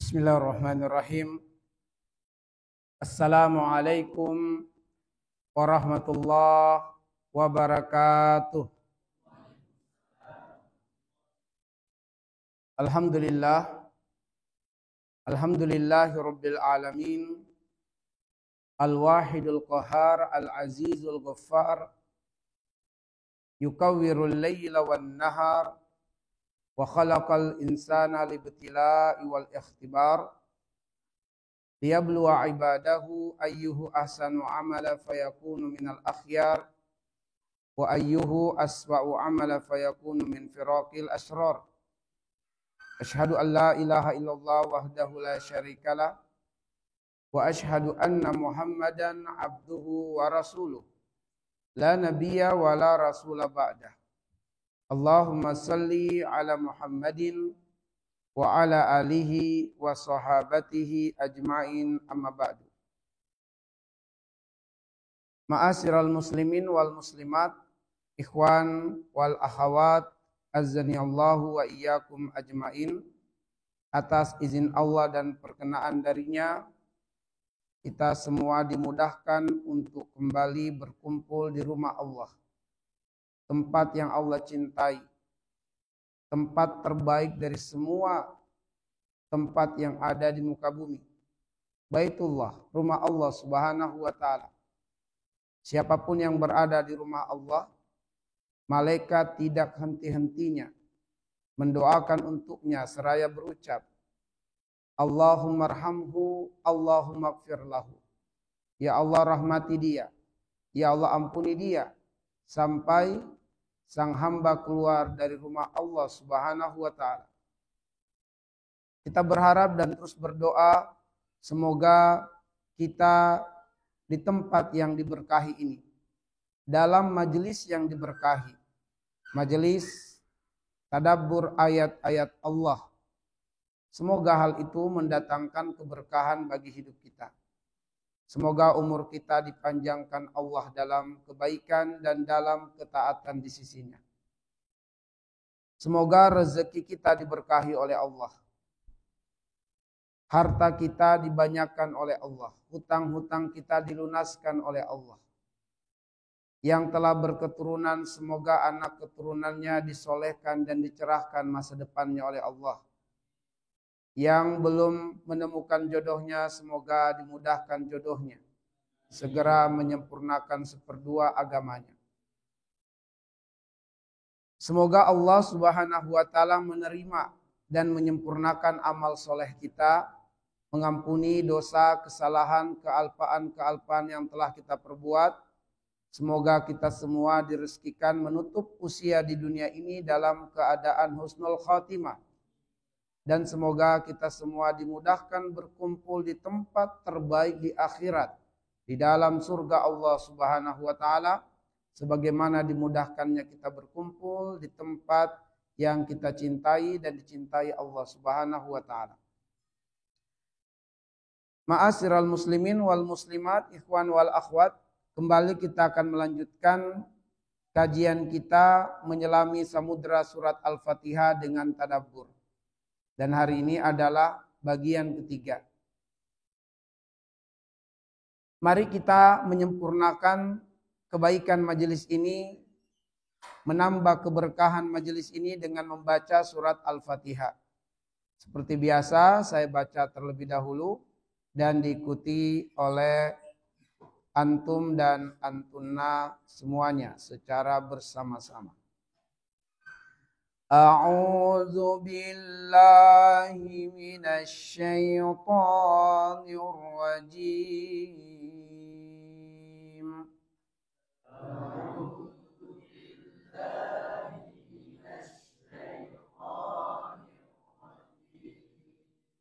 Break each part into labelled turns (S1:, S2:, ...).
S1: Bismillahirrahmanirrahim. Assalamualaikum warahmatullahi wabarakatuh. Alhamdulillahi rabbil alamin. Al-wahidul qahar, al-azizul ghaffar. Yukawwirul layla wan nahar. Wa khalaqal insana libtila'i wal ikhtibar. Liyabluwa ibadahu ayyuhu ahsanu amala fayakunu minal akhyar wa ayyuhu aswa'u amala fayakunu min firaqil asrar. Asyhadu an la ilaha illallah wahdahu la syarikalah wa asyhadu anna Muhammadan abduhu wa rasuluh la nabiyya wa la rasula ba'dah. Allahumma salli ala Muhammadin wa ala alihi wa sahabatihi ajma'in, amma ba'du. Ma'asyiral muslimin wal muslimat, ikhwan wal akhawat, azzani Allahu wa iyyakum ajma'in. Atas izin Allah dan perkenaan darinya, kita semua dimudahkan untuk kembali berkumpul di rumah Allah, tempat yang Allah cintai, tempat terbaik dari semua tempat yang ada di muka bumi. Baitullah, rumah Allah Subhanahu wa ta'ala. Siapapun yang berada di rumah Allah, malaikat tidak henti-hentinya mendoakan untuknya seraya berucap, Allahumma arhamhu, Allahumma ighfir lahu. Ya Allah rahmati dia, ya Allah ampuni dia, sampai sang hamba keluar dari rumah Allah Subhanahu wa ta'ala. Kita berharap dan terus berdoa semoga kita di tempat yang diberkahi ini, dalam majelis yang diberkahi, majelis tadabbur ayat-ayat Allah, semoga hal itu mendatangkan keberkahan bagi hidup kita. Semoga umur kita dipanjangkan Allah dalam kebaikan dan dalam ketaatan di sisinya. Semoga rezeki kita diberkahi oleh Allah. Harta kita dibanyakan oleh Allah. Hutang-hutang kita dilunaskan oleh Allah. Yang telah berketurunan, semoga anak keturunannya disolehkan dan dicerahkan masa depannya oleh Allah. Yang belum menemukan jodohnya, semoga dimudahkan jodohnya. Segera menyempurnakan seperdua agamanya. Semoga Allah Subhanahu wa ta'ala menerima dan menyempurnakan amal soleh kita, mengampuni dosa, kesalahan, kealpaan-kealpaan yang telah kita perbuat. Semoga kita semua direzekikan menutup usia di dunia ini dalam keadaan husnul khatimah. Dan semoga kita semua dimudahkan berkumpul di tempat terbaik di akhirat, di dalam surga Allah Subhanahu wa ta'ala, sebagaimana dimudahkannya kita berkumpul di tempat yang kita cintai dan dicintai Allah Subhanahu wa ta'ala. Ma'asyiral muslimin wal muslimat, ikhwan wal akhwat, kembali kita akan melanjutkan kajian kita menyelami samudra surat Al-Fatihah dengan tadabbur. Dan hari ini adalah bagian ketiga. Mari kita menyempurnakan kebaikan majelis ini, menambah keberkahan majelis ini dengan membaca surat Al-Fatihah. Seperti biasa, saya baca terlebih dahulu dan diikuti oleh antum dan antunna semuanya secara bersama-sama. A'udzu billahi minasy syaithanir rajim.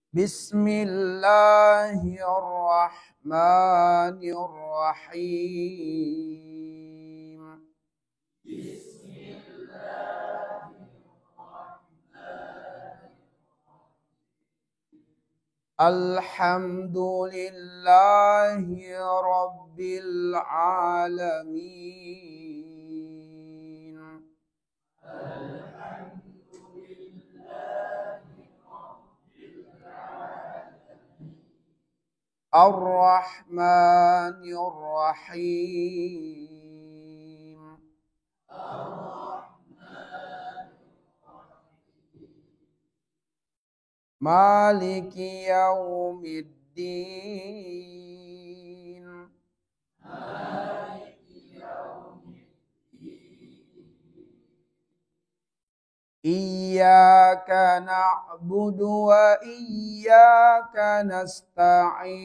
S1: Bismillahirrahmanirrahim. Alhamdulillahi rabbil alamin. Ar-Rahmanir Rahim. Maliki Yaumiddin. Iyyaka na'budu wa iyyaka nasta'in.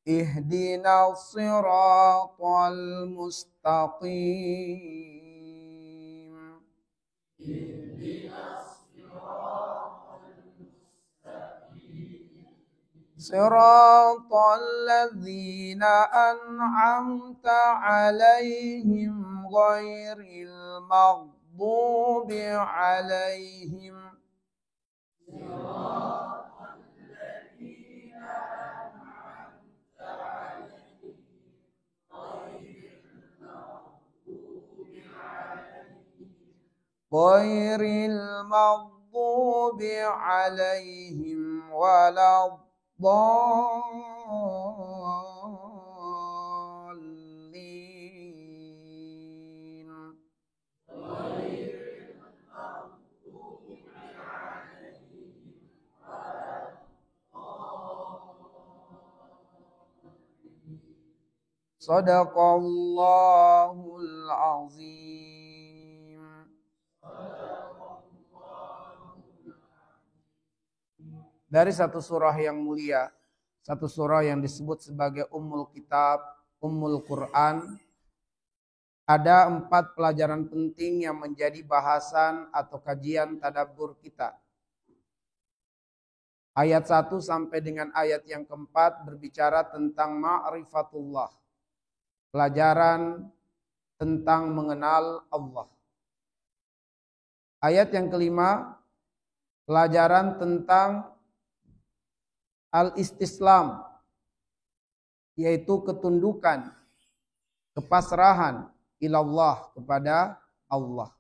S1: Ihdinas siratal mustaqim. Siratal ladzina an'amta 'alaihim ghairil maghdubi 'alaihim ghairil maghdubi 'alaihim waladdallin. Sadaqallahul azim. Dari satu surah yang mulia, satu surah yang disebut sebagai Ummul Kitab, Ummul Quran, ada 4 pelajaran penting yang menjadi bahasan atau kajian tadabbur kita. Ayat 1 sampai dengan ayat yang keempat berbicara tentang ma'rifatullah. Pelajaran tentang mengenal Allah. Ayat yang kelima, pelajaran tentang al-istislam, yaitu ketundukan, kepasrahan ilallah, kepada Allah.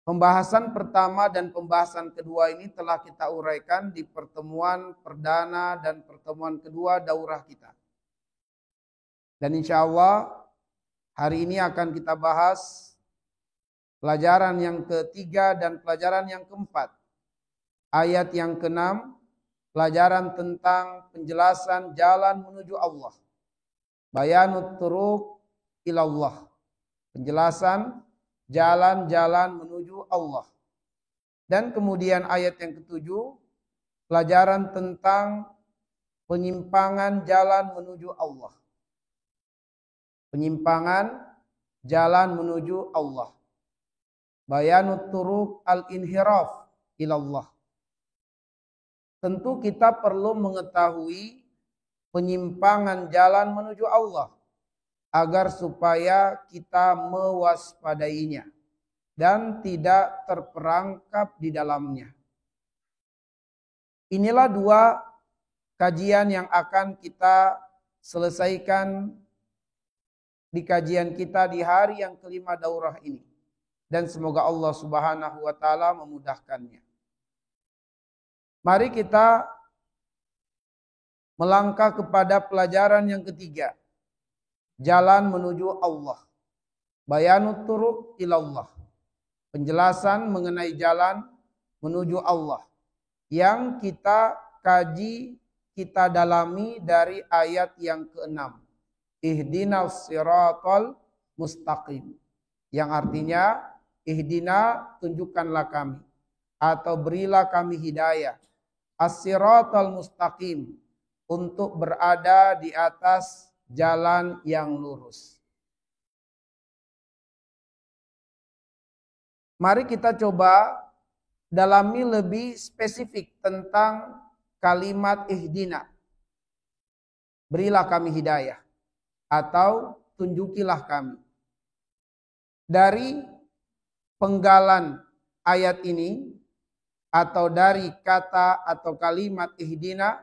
S1: Pembahasan pertama dan pembahasan kedua ini telah kita uraikan di pertemuan perdana dan pertemuan kedua daurah kita. Dan insya Allah hari ini akan kita bahas pelajaran yang ketiga dan pelajaran yang keempat. Ayat yang ke-6, pelajaran tentang penjelasan jalan menuju Allah. Bayanut turuq ilallah. Penjelasan jalan-jalan menuju Allah. Dan kemudian ayat yang ke-7, pelajaran tentang penyimpangan jalan menuju Allah. Penyimpangan jalan menuju Allah. Bayanut turuq al-inhiraf ilallah. Tentu kita perlu mengetahui penyimpangan jalan menuju Allah agar supaya kita mewaspadainya dan tidak terperangkap di dalamnya. Inilah 2 kajian yang akan kita selesaikan di kajian kita di hari yang kelima daurah ini. Dan semoga Allah Subhanahu wa taala memudahkannya. Mari kita melangkah kepada pelajaran yang ketiga. Jalan menuju Allah. Bayanut turuq ilallah. Penjelasan mengenai jalan menuju Allah. Yang kita kaji, kita dalami dari ayat yang ke-6. Ihdinas siratal mustaqim. Yang artinya, ihdina, tunjukkanlah kami. Atau berilah kami hidayah. As-siratal mustaqim, untuk berada di atas jalan yang lurus. Mari kita coba dalami lebih spesifik tentang kalimat ihdina. Berilah kami hidayah atau tunjukilah kami. Dari penggalan ayat ini atau dari kata atau kalimat ihdina,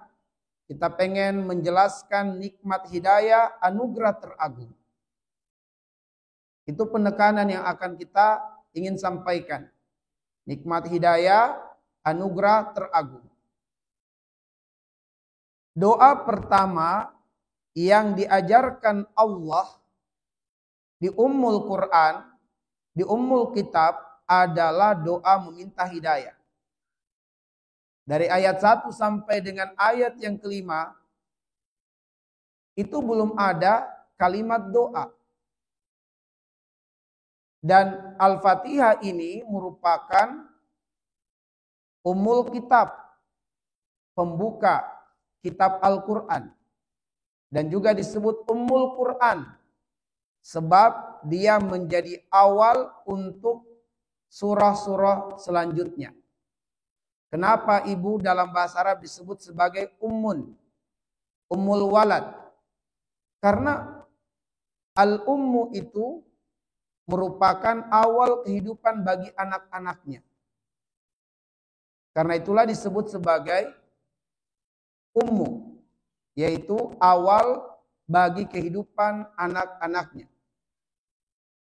S1: kita pengen menjelaskan nikmat hidayah, anugerah teragung. Itu penekanan yang akan kita ingin sampaikan. Nikmat hidayah, anugerah teragung. Doa pertama yang diajarkan Allah di Ummul Quran, di Ummul Kitab adalah doa meminta hidayah. Dari ayat 1 sampai dengan ayat yang kelima, itu belum ada kalimat doa. Dan Al-Fatihah ini merupakan Ummul Kitab, pembuka kitab Al-Quran. Dan juga disebut Ummul Quran, sebab dia menjadi awal untuk surah-surah selanjutnya. Kenapa ibu dalam bahasa Arab disebut sebagai ummun, ummul walad? Karena al-ummu itu merupakan awal kehidupan bagi anak-anaknya. Karena itulah disebut sebagai ummu, yaitu awal bagi kehidupan anak-anaknya.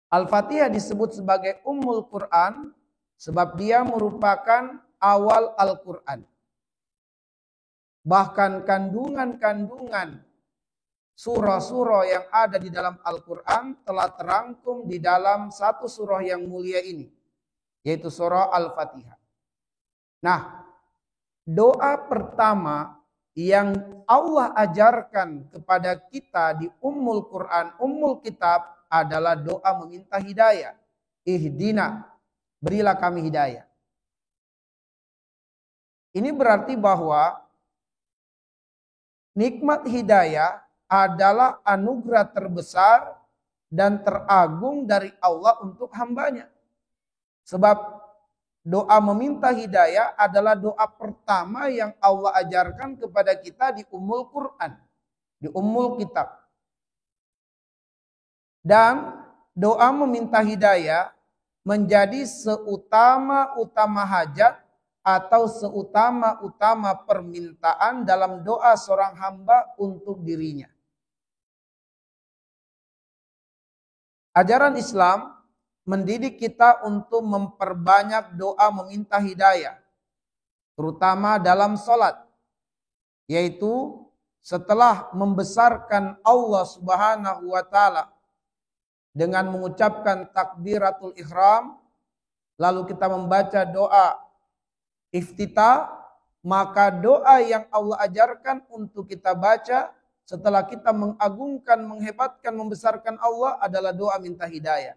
S1: Al-Fatihah disebut sebagai Ummul Quran sebab dia merupakan awal Al-Quran. Bahkan kandungan-kandungan surah-surah yang ada di dalam Al-Quran telah terangkum di dalam satu surah yang mulia ini, yaitu surah Al-Fatihah. Nah, doa pertama yang Allah ajarkan kepada kita di Ummul Quran, Ummul Kitab adalah doa meminta hidayah. Ihdina, berilah kami hidayah. Ini berarti bahwa nikmat hidayah adalah anugerah terbesar dan teragung dari Allah untuk hambanya. Sebab doa meminta hidayah adalah doa pertama yang Allah ajarkan kepada kita di Ummul Quran, di Ummul Kitab. Dan doa meminta hidayah menjadi seutama-utama hajat atau seutama-utama permintaan dalam doa seorang hamba untuk dirinya. Ajaran Islam mendidik kita untuk memperbanyak doa meminta hidayah, terutama dalam sholat, yaitu setelah membesarkan Allah Subhanahu wa Ta'ala dengan mengucapkan takbiratul ihram, lalu kita membaca doa iftitah, maka doa yang Allah ajarkan untuk kita baca setelah kita mengagungkan, menghebatkan, membesarkan Allah adalah doa minta hidayah.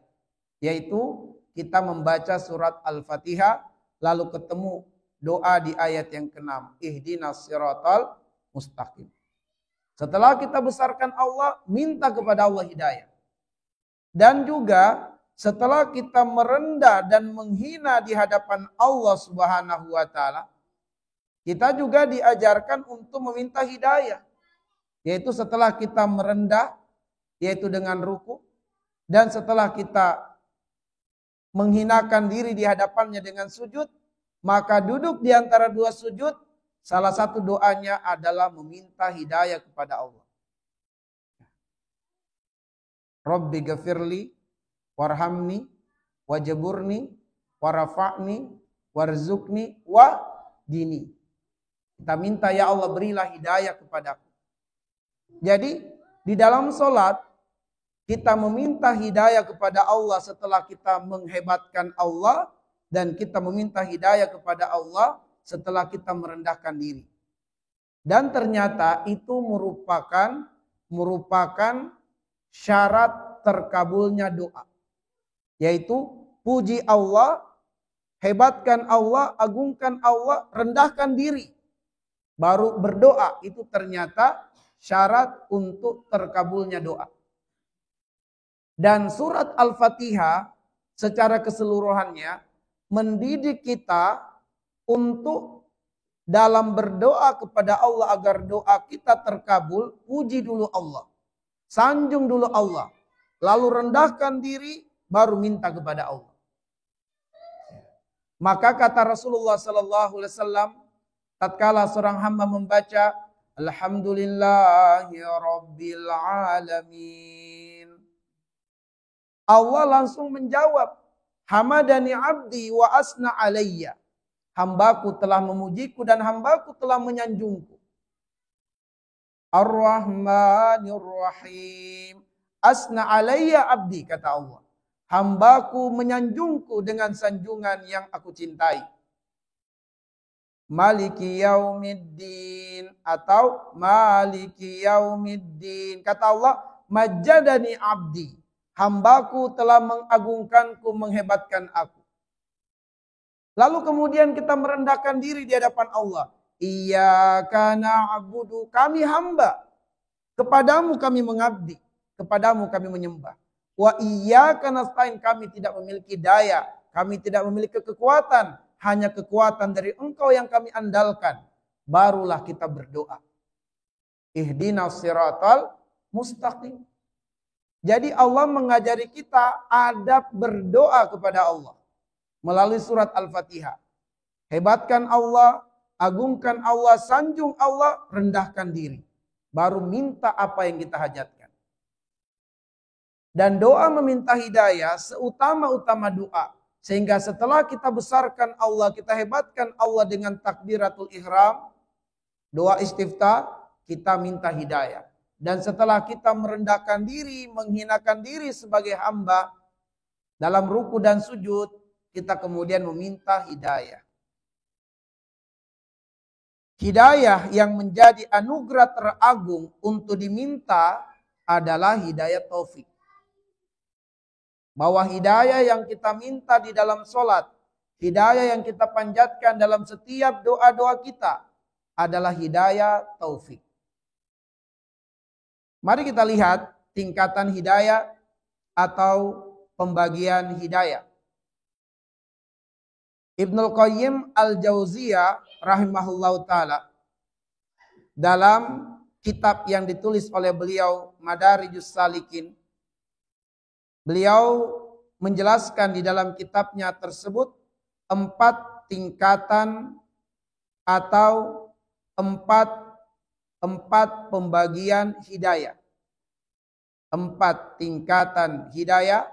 S1: Yaitu kita membaca surat Al-Fatihah, lalu ketemu doa di ayat yang ke-6. Ihdinas siratal mustaqim. Setelah kita besarkan Allah, minta kepada Allah hidayah. Dan juga setelah kita merendah dan menghina di hadapan Allah Subhanahu wa Ta'ala, kita juga diajarkan untuk meminta hidayah. Yaitu setelah kita merendah, yaitu dengan ruku, dan setelah kita menghinakan diri di hadapannya dengan sujud, maka duduk di antara dua sujud, salah satu doanya adalah meminta hidayah kepada Allah. Rabbi ghafirli warhamni wajaburni warafa'ni warzukni wa dini. Kita minta, ya Allah berilah hidayah kepadaku. Jadi di dalam sholat kita meminta hidayah kepada Allah setelah kita menghebatkan Allah, dan kita meminta hidayah kepada Allah setelah kita merendahkan diri. Dan ternyata itu merupakan syarat terkabulnya doa. Yaitu puji Allah, hebatkan Allah, agungkan Allah, rendahkan diri. Baru berdoa, itu ternyata syarat untuk terkabulnya doa. Dan surat Al-Fatihah secara keseluruhannya mendidik kita untuk dalam berdoa kepada Allah agar doa kita terkabul, puji dulu Allah, sanjung dulu Allah, lalu rendahkan diri, baru minta kepada Allah. Maka kata Rasulullah sallallahu alaihi wasallam, tatkala seorang hamba membaca Alhamdulillahi Rabbil Alamin. Allah langsung menjawab, hamadani abdi wa asna alayya. Hambaku telah memujiku dan hambaku telah menyanjungku. Ar-Rahmanir Rahim. Asna alayya abdi, kata Allah. Hambaku menyanjungku dengan sanjungan yang aku cintai. Maliki yaumiddin atau maliki yaumiddin. Kata Allah, majadani abdi. Hambaku telah mengagungkanku, menghebatkan aku. Lalu kemudian kita merendahkan diri di hadapan Allah. Iyyaka na'budu, kami hamba. Kepadamu kami mengabdi. Kepadamu kami menyembah. Wa iyyaka nasta'in, kami tidak memiliki daya. Kami tidak memiliki kekuatan. Hanya kekuatan dari Engkau yang kami andalkan. Barulah kita berdoa. Ihdinas siratal mustaqim. Jadi Allah mengajari kita adab berdoa kepada Allah. Melalui surat Al-Fatihah. Hebatkan Allah, agungkan Allah, sanjung Allah, rendahkan diri. Baru minta apa yang kita hajatkan. Dan doa meminta hidayah seutama-utama doa. Sehingga setelah kita besarkan Allah, kita hebatkan Allah dengan takbiratul ihram, doa istiftah, kita minta hidayah. Dan setelah kita merendahkan diri, menghinakan diri sebagai hamba, dalam ruku dan sujud, kita kemudian meminta hidayah. Hidayah yang menjadi anugerah teragung untuk diminta adalah hidayah taufik. Bahwa hidayah yang kita minta di dalam sholat, hidayah yang kita panjatkan dalam setiap doa-doa kita adalah hidayah taufik. Mari kita lihat tingkatan hidayah atau pembagian hidayah. Ibnul Qayyim Al-Jauziyah rahimahullahu ta'ala dalam kitab yang ditulis oleh beliau Madarijus Salikin, beliau menjelaskan di dalam kitabnya tersebut 4 tingkatan atau 4 pembagian hidayah. 4 tingkatan hidayah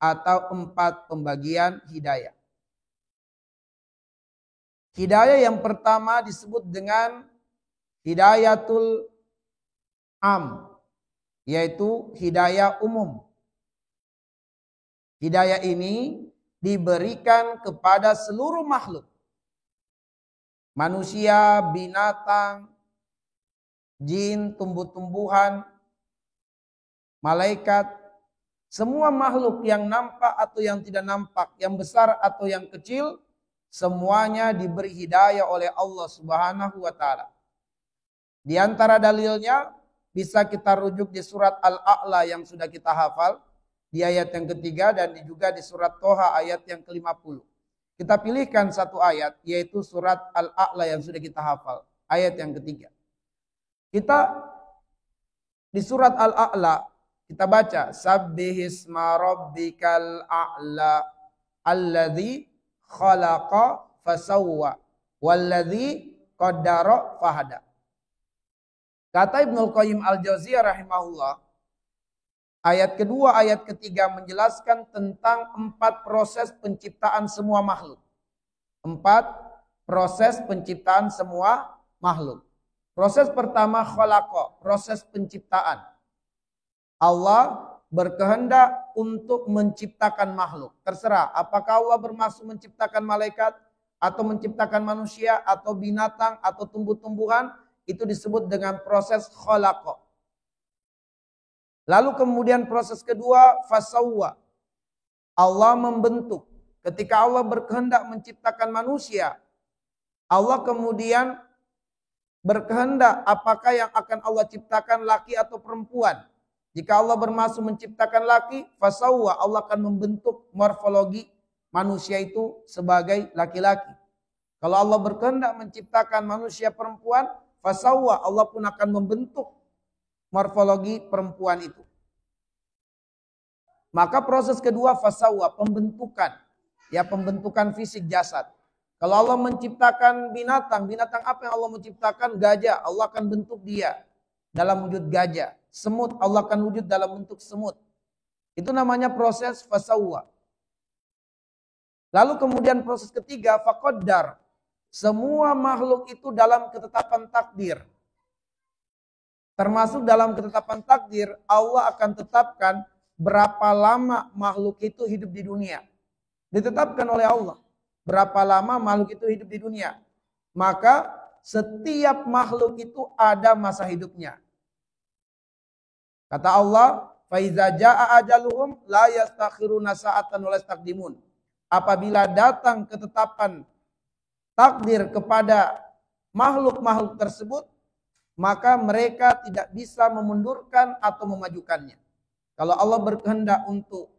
S1: atau 4 pembagian hidayah. Hidayah yang pertama disebut dengan hidayatul am, yaitu hidayah umum. Hidayah ini diberikan kepada seluruh makhluk. Manusia, binatang, jin, tumbuh-tumbuhan, malaikat, semua makhluk yang nampak atau yang tidak nampak, yang besar atau yang kecil, semuanya diberi hidayah oleh Allah Subhanahu wa ta'ala. Di antara dalilnya bisa kita rujuk di surat Al-A'la yang sudah kita hafal, di ayat yang ketiga, dan juga di surat Toha ayat yang ke-50. Kita pilihkan satu ayat, yaitu surat Al-A'la yang sudah kita hafal, ayat yang ketiga. Kita di surat Al-A'la, kita baca, Sabbihisma rabbikal a'la, alladzi khalaqa fasawwa walladzi qaddara fahada. Kata Ibnul Qayyim Al-Jauziyah rahimahullah, ayat kedua, ayat ketiga menjelaskan tentang 4 proses penciptaan semua makhluk. 4 proses penciptaan semua makhluk. Proses pertama khalaqa, proses penciptaan. Allah berkehendak untuk menciptakan makhluk. Terserah apakah Allah bermaksud menciptakan malaikat atau menciptakan manusia atau binatang atau tumbuh-tumbuhan, itu disebut dengan proses khalaqa. Lalu kemudian proses kedua fasawwa. Allah membentuk. Ketika Allah berkehendak menciptakan manusia, Allah kemudian berkehendak apakah yang akan Allah ciptakan, laki atau perempuan. Jika Allah bermaksud menciptakan laki, fasawwa, Allah akan membentuk morfologi manusia itu sebagai laki-laki. Kalau Allah berkehendak menciptakan manusia perempuan, fasawwa, Allah pun akan membentuk morfologi perempuan itu. Maka proses kedua fasawwa, pembentukan. Ya, pembentukan fisik jasad. Kalau Allah menciptakan binatang, binatang apa yang Allah menciptakan? Gajah, Allah akan bentuk dia dalam wujud gajah. Semut, Allah akan wujud dalam bentuk semut. Itu namanya proses fasawwa. Lalu kemudian proses ketiga, faqaddar. Semua makhluk itu dalam ketetapan takdir. Termasuk dalam ketetapan takdir, Allah akan tetapkan berapa lama makhluk itu hidup di dunia. Ditetapkan oleh Allah. Berapa lama makhluk itu hidup di dunia. Maka setiap makhluk itu ada masa hidupnya. Kata Allah, "Faiza jaa ajaluhum la yastakhiruna sa'atan wa la yastaqdimun." Apabila datang ketetapan takdir kepada makhluk-makhluk tersebut, maka mereka tidak bisa memundurkan atau memajukannya. Kalau Allah berkehendak untuk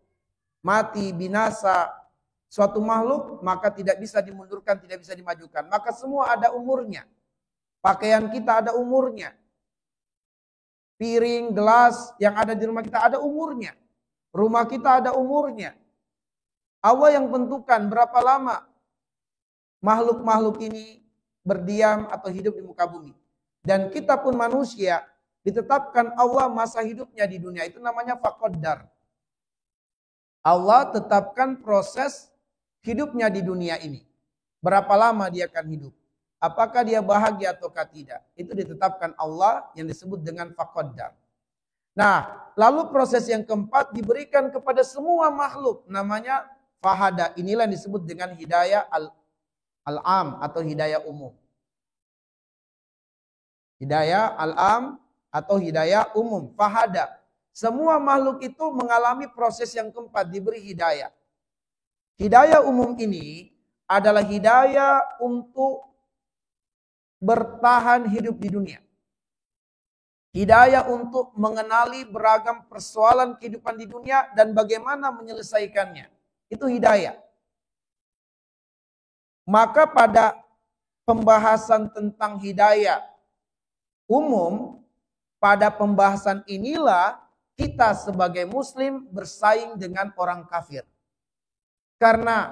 S1: mati, binasa suatu makhluk, maka tidak bisa dimundurkan, tidak bisa dimajukan. Maka semua ada umurnya. Pakaian kita ada umurnya. Piring, gelas yang ada di rumah kita ada umurnya. Rumah kita ada umurnya. Allah yang tentukan berapa lama makhluk-makhluk ini berdiam atau hidup di muka bumi. Dan kita pun manusia ditetapkan Allah masa hidupnya di dunia. Itu namanya faqaddar. Allah tetapkan proses hidupnya di dunia ini. Berapa lama dia akan hidup. Apakah dia bahagia ataukah tidak. Itu ditetapkan Allah yang disebut dengan faqaddar. Nah, lalu proses yang keempat diberikan kepada semua makhluk. Namanya fahada. Inilah yang disebut dengan hidayah al-am atau hidayah umum. Hidayah al-am atau hidayah umum. Fahada. Semua makhluk itu mengalami proses yang keempat, diberi hidayah. Hidayah umum ini adalah hidayah untuk bertahan hidup di dunia. Hidayah untuk mengenali beragam persoalan kehidupan di dunia dan bagaimana menyelesaikannya. Itu hidayah. Maka pada pembahasan tentang hidayah umum, pada pembahasan inilah kita sebagai muslim bersaing dengan orang kafir. Karena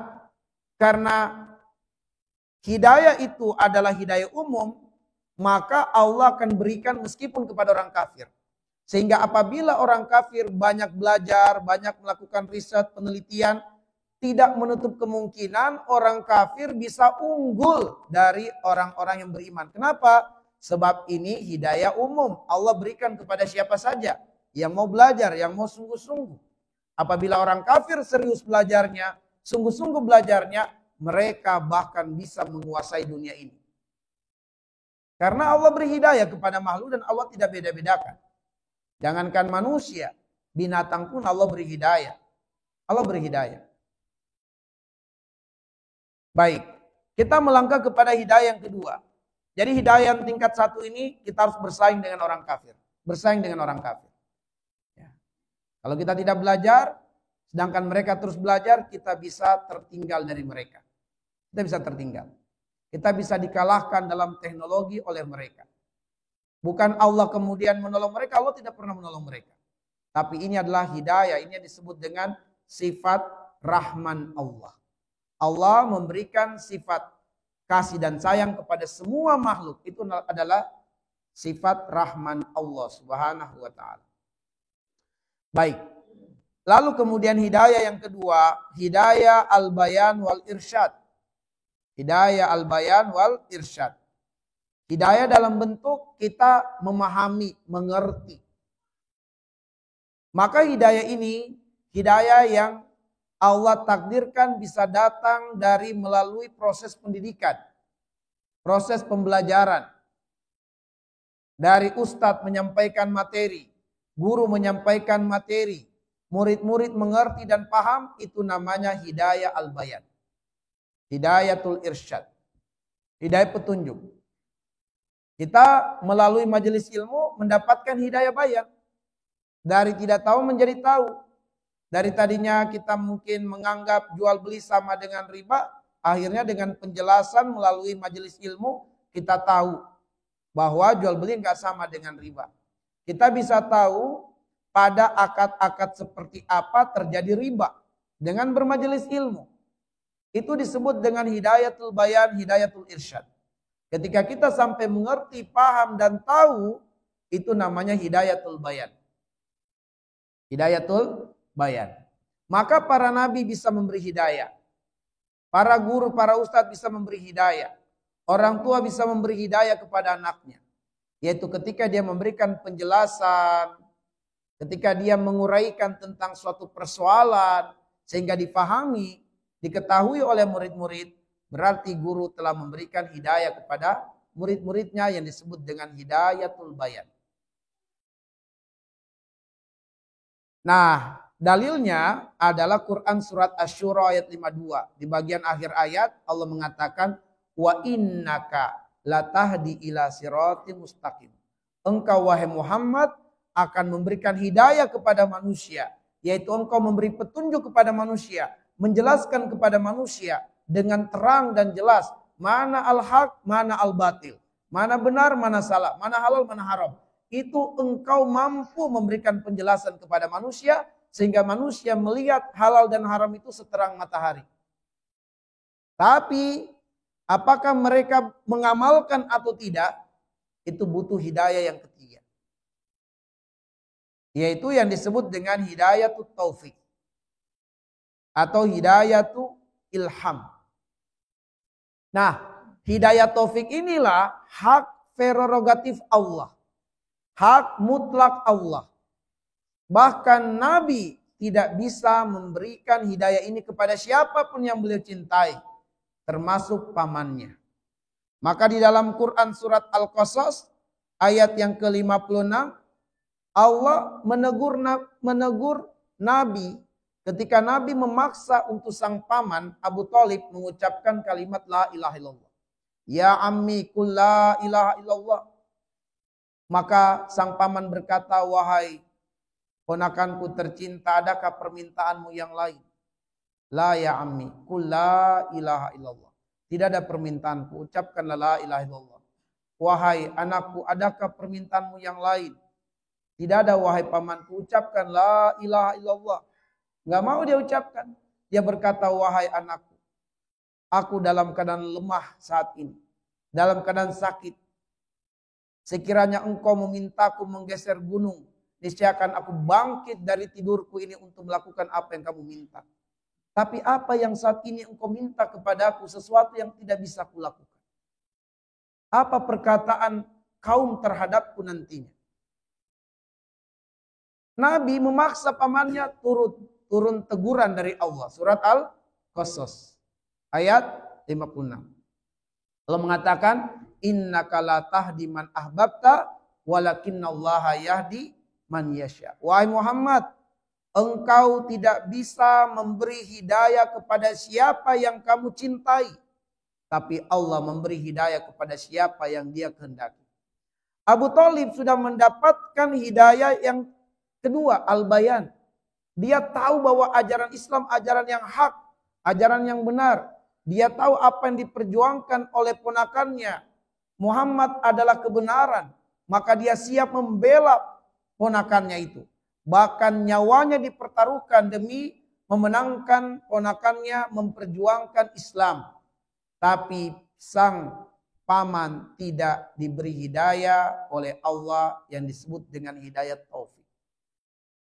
S1: hidayah itu adalah hidayah umum, maka Allah akan berikan meskipun kepada orang kafir. Sehingga apabila orang kafir banyak belajar, banyak melakukan riset, penelitian, tidak menutup kemungkinan orang kafir bisa unggul dari orang-orang yang beriman. Kenapa? Sebab ini hidayah umum. Allah berikan kepada siapa saja yang mau belajar, yang mau sungguh-sungguh. Apabila orang kafir serius belajarnya, sungguh-sungguh belajarnya, mereka bahkan bisa menguasai dunia ini. Karena Allah beri hidayah kepada makhluk dan Allah tidak beda-bedakan. Jangankan manusia, binatang pun Allah beri hidayah. Allah beri hidayah. Baik, kita melangkah kepada hidayah yang kedua. Jadi hidayah yang tingkat satu ini kita harus bersaing dengan orang kafir. Bersaing dengan orang kafir. Ya. Kalau kita tidak belajar, sedangkan mereka terus belajar, kita bisa tertinggal dari mereka. Kita bisa tertinggal. Kita bisa dikalahkan dalam teknologi oleh mereka. Bukan Allah kemudian menolong mereka, Allah tidak pernah menolong mereka. Tapi ini adalah hidayah, ini yang disebut dengan sifat Rahman Allah. Allah memberikan sifat kasih dan sayang kepada semua makhluk. Itu adalah sifat Rahman Allah Subhanahu wa ta'ala. Baik. Lalu kemudian hidayah yang kedua, hidayah al-bayan wal irsyad. Hidayah al-bayan wal irsyad. Hidayah dalam bentuk kita memahami, mengerti. Maka hidayah ini, hidayah yang Allah takdirkan bisa datang dari melalui proses pendidikan. Proses pembelajaran. Dari ustadz menyampaikan materi, guru menyampaikan materi, murid-murid mengerti dan paham, itu namanya hidayah al-bayan. Hidayatul irsyad. Hidayah petunjuk. Kita melalui majelis ilmu mendapatkan hidayah bayan. Dari tidak tahu menjadi tahu. Dari tadinya kita mungkin menganggap jual beli sama dengan riba, akhirnya dengan penjelasan melalui majelis ilmu kita tahu bahwa jual beli enggak sama dengan riba. Kita bisa tahu pada akad-akad seperti apa terjadi riba dengan bermajelis ilmu. Itu disebut dengan hidayatul bayan, hidayatul irsyad. Ketika kita sampai mengerti, paham dan tahu, itu namanya hidayatul bayan. Hidayatul bayan. Maka para nabi bisa memberi hidayah. Para guru, para ustadz bisa memberi hidayah. Orang tua bisa memberi hidayah kepada anaknya. Yaitu ketika dia memberikan penjelasan, ketika dia menguraikan tentang suatu persoalan, sehingga dipahami, diketahui oleh murid-murid, berarti guru telah memberikan hidayah kepada murid-muridnya yang disebut dengan hidayatul bayan. Nah, dalilnya adalah Quran surat Asy-Syura ayat 52. Di bagian akhir ayat Allah mengatakan wa innaka latahdi ila siratim mustaqim. Engkau wahai Muhammad akan memberikan hidayah kepada manusia, yaitu engkau memberi petunjuk kepada manusia, menjelaskan kepada manusia dengan terang dan jelas mana al-haq, mana al-batil, mana benar, mana salah, mana halal, mana haram. Itu engkau mampu memberikan penjelasan kepada manusia sehingga manusia melihat halal dan haram itu seterang matahari. Tapi apakah mereka mengamalkan atau tidak, itu butuh hidayah yang ketiga. Yaitu yang disebut dengan hidayatul taufik atau hidayatul ilham. Nah, hidayah taufik inilah hak prerogatif Allah. Hak mutlak Allah. Bahkan Nabi tidak bisa memberikan hidayah ini kepada siapapun yang beliau cintai, termasuk pamannya. Maka di dalam Quran surat Al-Qasas ayat yang ke-56 Allah menegur Nabi ketika Nabi memaksa untuk sang paman Abu Thalib mengucapkan kalimat la ilaha illallah. Ya ammi qul la ilaha illallah. Maka sang paman berkata, wahai ponakanku tercinta, adakah permintaanmu yang lain? La ya ammi qul la ilaha illallah. Tidak ada permintaanku, ucapkanlah la ilaha illallah. Wahai anakku, adakah permintaanmu yang lain? Tidak ada wahai pamanku, ucapkan la ilaha illallah. Enggak mau dia ucapkan. Dia berkata, wahai anakku, aku dalam keadaan lemah saat ini, dalam keadaan sakit. Sekiranya engkau memintaku menggeser gunung, niscaya akan aku bangkit dari tidurku ini untuk melakukan apa yang kamu minta. Tapi apa yang saat ini engkau minta kepadaku, sesuatu yang tidak bisa kulakukan. Apa perkataan kaum terhadapku nantinya? Nabi memaksa pamannya turun teguran dari Allah. Surat Al-Qasas ayat 56. Allah mengatakan, innaka la tahdi man ahbabta walakinallaha yahdi man yasha. Wahai Muhammad, engkau tidak bisa memberi hidayah kepada siapa yang kamu cintai, tapi Allah memberi hidayah kepada siapa yang Dia kehendaki. Abu Thalib sudah mendapatkan hidayah yang kedua, al-bayan. Dia tahu bahwa ajaran Islam ajaran yang hak, ajaran yang benar. Dia tahu apa yang diperjuangkan oleh ponakannya Muhammad adalah kebenaran, maka dia siap membela ponakannya itu. Bahkan nyawanya dipertaruhkan demi memenangkan ponakannya memperjuangkan Islam. Tapi sang paman tidak diberi hidayah oleh Allah yang disebut dengan hidayah taufik.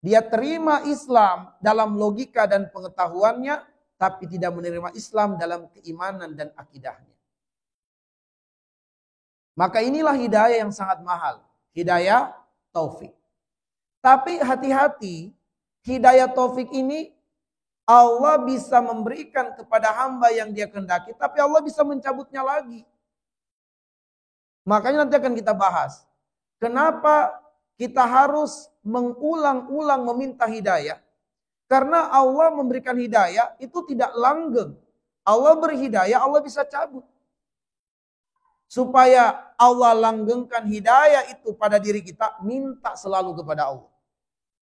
S1: Dia terima Islam dalam logika dan pengetahuannya, tapi tidak menerima Islam dalam keimanan dan akidahnya. Maka inilah hidayah yang sangat mahal. Hidayah taufik. Tapi hati-hati, hidayah taufik ini Allah bisa memberikan kepada hamba yang Dia kehendaki, tapi Allah bisa mencabutnya lagi. Makanya nanti akan kita bahas. Kenapa kita harus mengulang-ulang meminta hidayah? Karena Allah memberikan hidayah itu tidak langgeng. Allah beri hidayah, Allah bisa cabut. Supaya Allah langgengkan hidayah itu pada diri kita, minta selalu kepada Allah.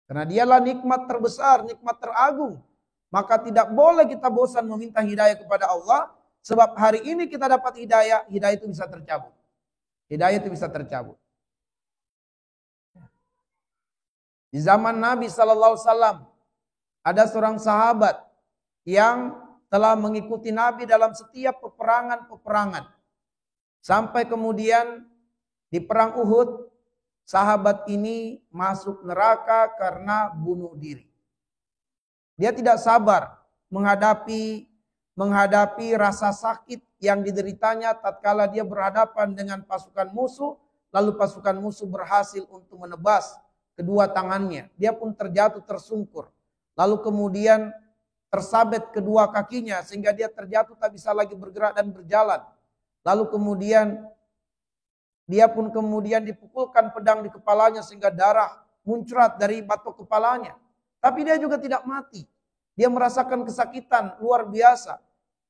S1: Karena Dialah nikmat terbesar, nikmat teragung. Maka tidak boleh kita bosan meminta hidayah kepada Allah. Sebab hari ini kita dapat hidayah, hidayah itu bisa tercabut. Hidayah itu bisa tercabut. Di zaman Nabi SAW, ada seorang sahabat yang telah mengikuti Nabi dalam setiap peperangan-peperangan. Sampai kemudian di perang Uhud, sahabat ini masuk neraka karena bunuh diri. Dia tidak sabar menghadapi rasa sakit yang dideritanya tatkala dia berhadapan dengan pasukan musuh, lalu pasukan musuh berhasil untuk menebas kedua tangannya. Dia pun terjatuh tersungkur. Lalu kemudian tersabet kedua kakinya sehingga dia terjatuh tak bisa lagi bergerak dan berjalan. Lalu kemudian dia pun kemudian dipukulkan pedang di kepalanya sehingga darah muncrat dari batok kepalanya. Tapi dia juga tidak mati. Dia merasakan kesakitan luar biasa.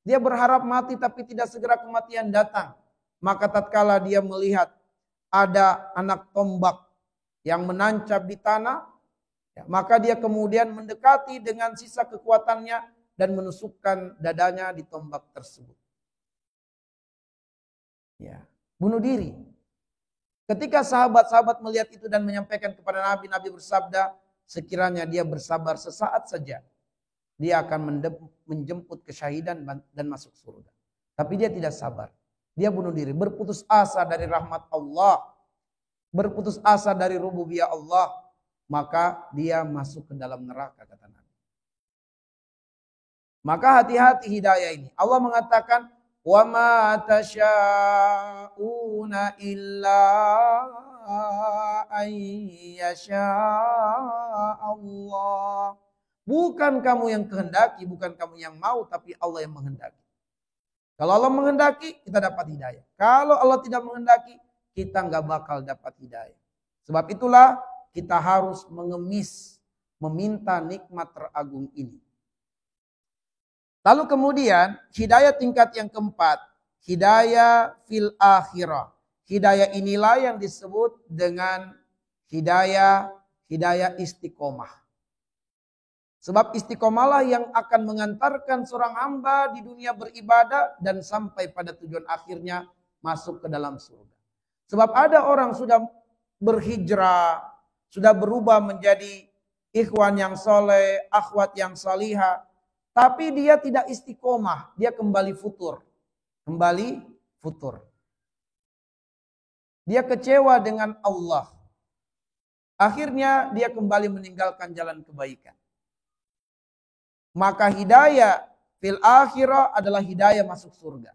S1: Dia berharap mati tapi tidak segera kematian datang. Maka tatkala dia melihat ada anak tombak yang menancap di tanah, maka dia kemudian mendekati dengan sisa kekuatannya dan menusukkan dadanya di tombak tersebut. Ya, bunuh diri. Ketika sahabat-sahabat melihat itu dan menyampaikan kepada Nabi, Nabi bersabda, sekiranya dia bersabar sesaat saja, dia akan menjemput kesyahidan dan masuk surga. Tapi dia tidak sabar. Dia bunuh diri, berputus asa dari rahmat Allah, berputus asa dari rububiyah Allah, maka dia masuk ke dalam neraka, kata Nabi. Maka hati-hati hidayah ini. Allah mengatakan, wa ma tasyauna illa an yasha Allah. Bukan kamu yang kehendaki, bukan kamu yang mau, tapi Allah yang menghendaki. Kalau Allah menghendaki, kita dapat hidayah. Kalau Allah tidak menghendaki, kita nggak bakal dapat hidayah. Sebab itulah kita harus mengemis, meminta nikmat teragung ini. Lalu kemudian hidayah tingkat yang keempat, hidayah fil akhirah. Hidayah inilah yang disebut dengan hidayah istiqomah. Sebab istiqomalah yang akan mengantarkan seorang hamba di dunia beribadah dan sampai pada tujuan akhirnya masuk ke dalam surga. Sebab ada orang sudah berhijrah, sudah berubah menjadi ikhwan yang soleh, akhwat yang salihah, tapi dia tidak istiqomah, dia kembali futur. Dia kecewa dengan Allah. Akhirnya dia kembali meninggalkan jalan kebaikan. Maka hidayah fil akhirah adalah hidayah masuk surga.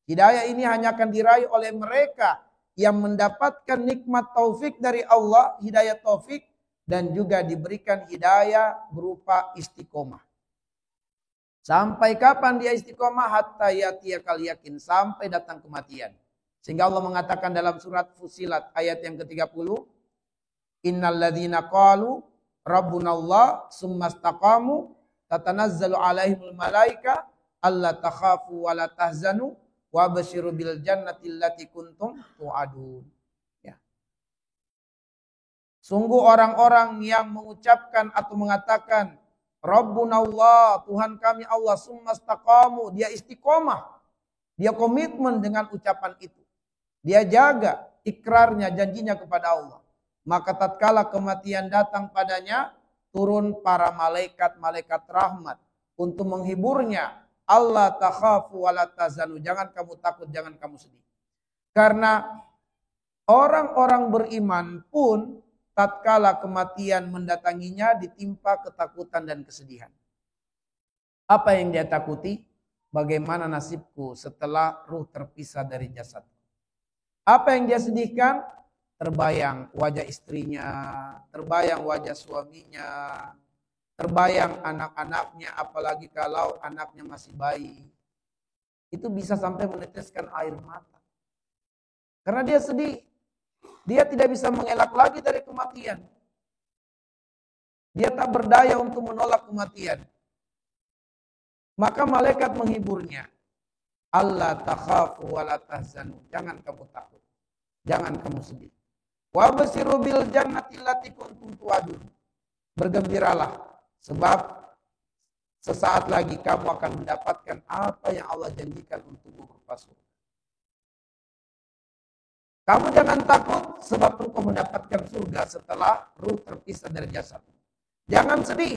S1: Hidayah ini hanya akan diraih oleh mereka yang mendapatkan nikmat taufik dari Allah, hidayah taufik, dan juga diberikan hidayah berupa istiqomah. Sampai kapan dia istiqomah? Hatta yatiyakal yakin, sampai datang kematian. Sehingga Allah mengatakan dalam surat Fusilat ayat yang ke-30, innal ladzina qalu rabbunallah summastaqamu tatanazzalu alaihimul malaika alla takhafu wa la tahzanu wa basyiru bil jannati allati kuntum tu'adun. Ya. Sungguh orang-orang yang mengucapkan atau mengatakan Rabbunallah, Tuhan kami Allah, summastaqamu, dia istiqomah. Dia komitmen dengan ucapan itu. Dia jaga ikrarnya, janjinya kepada Allah. Maka tatkala kematian datang padanya, turun para malaikat rahmat untuk menghiburnya. Allah takhafu wa la tahzanu, jangan kamu takut, jangan kamu sedih. Karena orang-orang beriman pun tatkala kematian mendatanginya ditimpa ketakutan dan kesedihan. Apa yang dia takuti? Bagaimana nasibku setelah ruh terpisah dari jasad? Apa yang dia sedihkan? Terbayang wajah istrinya, terbayang wajah suaminya, terbayang anak-anaknya, apalagi kalau anaknya masih bayi. Itu bisa sampai meneteskan air mata. Karena dia sedih. Dia tidak bisa mengelak lagi dari kematian. Dia tak berdaya untuk menolak kematian. Maka malaikat menghiburnya. Allah takhafu wa la tahzanu. Jangan kamu takut. Jangan kamu sedih. Wa basyiru bil jannati allati kuntum tu'adun. Bergembiralah sebab sesaat lagi kamu akan mendapatkan apa yang Allah janjikan untukmu berupa surga. Kamu jangan takut sebab engkau mendapatkan surga setelah ruh terpisah dari jasad. Jangan sedih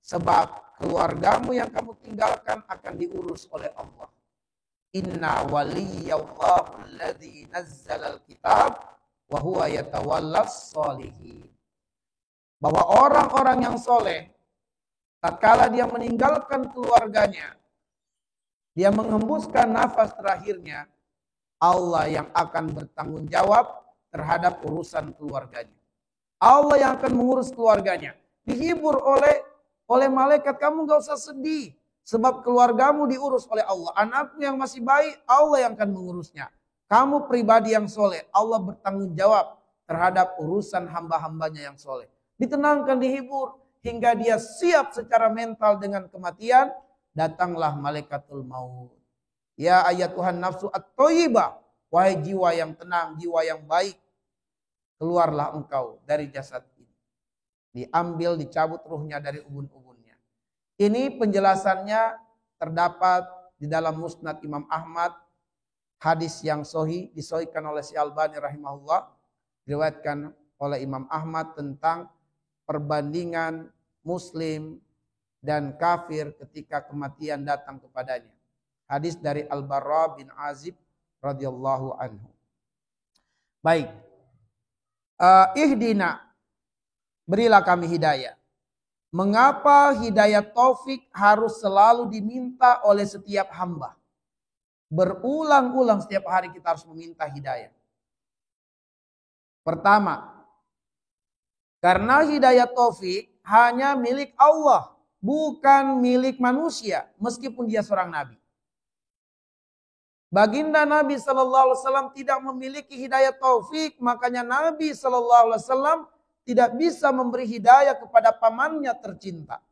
S1: Sebab keluargamu yang kamu tinggalkan akan diurus oleh Allah. Inna waliyallahu alladzi nazzalal kitab wa huwa yatawallas sholihin. Bahwa orang-orang yang soleh, tatkala dia meninggalkan keluarganya, dia menghembuskan nafas terakhirnya, Allah yang akan bertanggung jawab terhadap urusan keluarganya. Allah yang akan mengurus keluarganya. Dihibur oleh malaikat, kamu gak usah sedih. Sebab keluargamu diurus oleh Allah. Anakmu yang masih baik, Allah yang akan mengurusnya. Kamu pribadi yang soleh, Allah bertanggung jawab terhadap urusan hamba-hambanya yang soleh. Ditenangkan, dihibur, hingga dia siap secara mental dengan kematian. Datanglah malaikatul maut. Ya ayatuhan nafsu at-thayyibah. Wahai jiwa yang tenang, jiwa yang baik. Keluarlah engkau dari jasad ini. Diambil, dicabut ruhnya dari ubun-ubunnya. Ini penjelasannya terdapat di dalam Musnad Imam Ahmad. Hadis yang sahih disahihkan oleh Syalbani rahimahullah. Diriwayatkan oleh Imam Ahmad tentang perbandingan muslim dan kafir ketika kematian datang kepadanya. Hadis dari Al-Barra bin Azib radhiyallahu anhu. Baik. Ihdina, berilah kami hidayah. Mengapa hidayah taufik harus selalu diminta oleh setiap hamba? Berulang-ulang setiap hari kita harus meminta hidayah. Pertama, karena hidayah taufik hanya milik Allah, bukan milik manusia, meskipun dia seorang nabi. Baginda Nabi SAW tidak memiliki hidayah taufik, makanya Nabi SAW tidak bisa memberi hidayah kepada pamannya tercinta.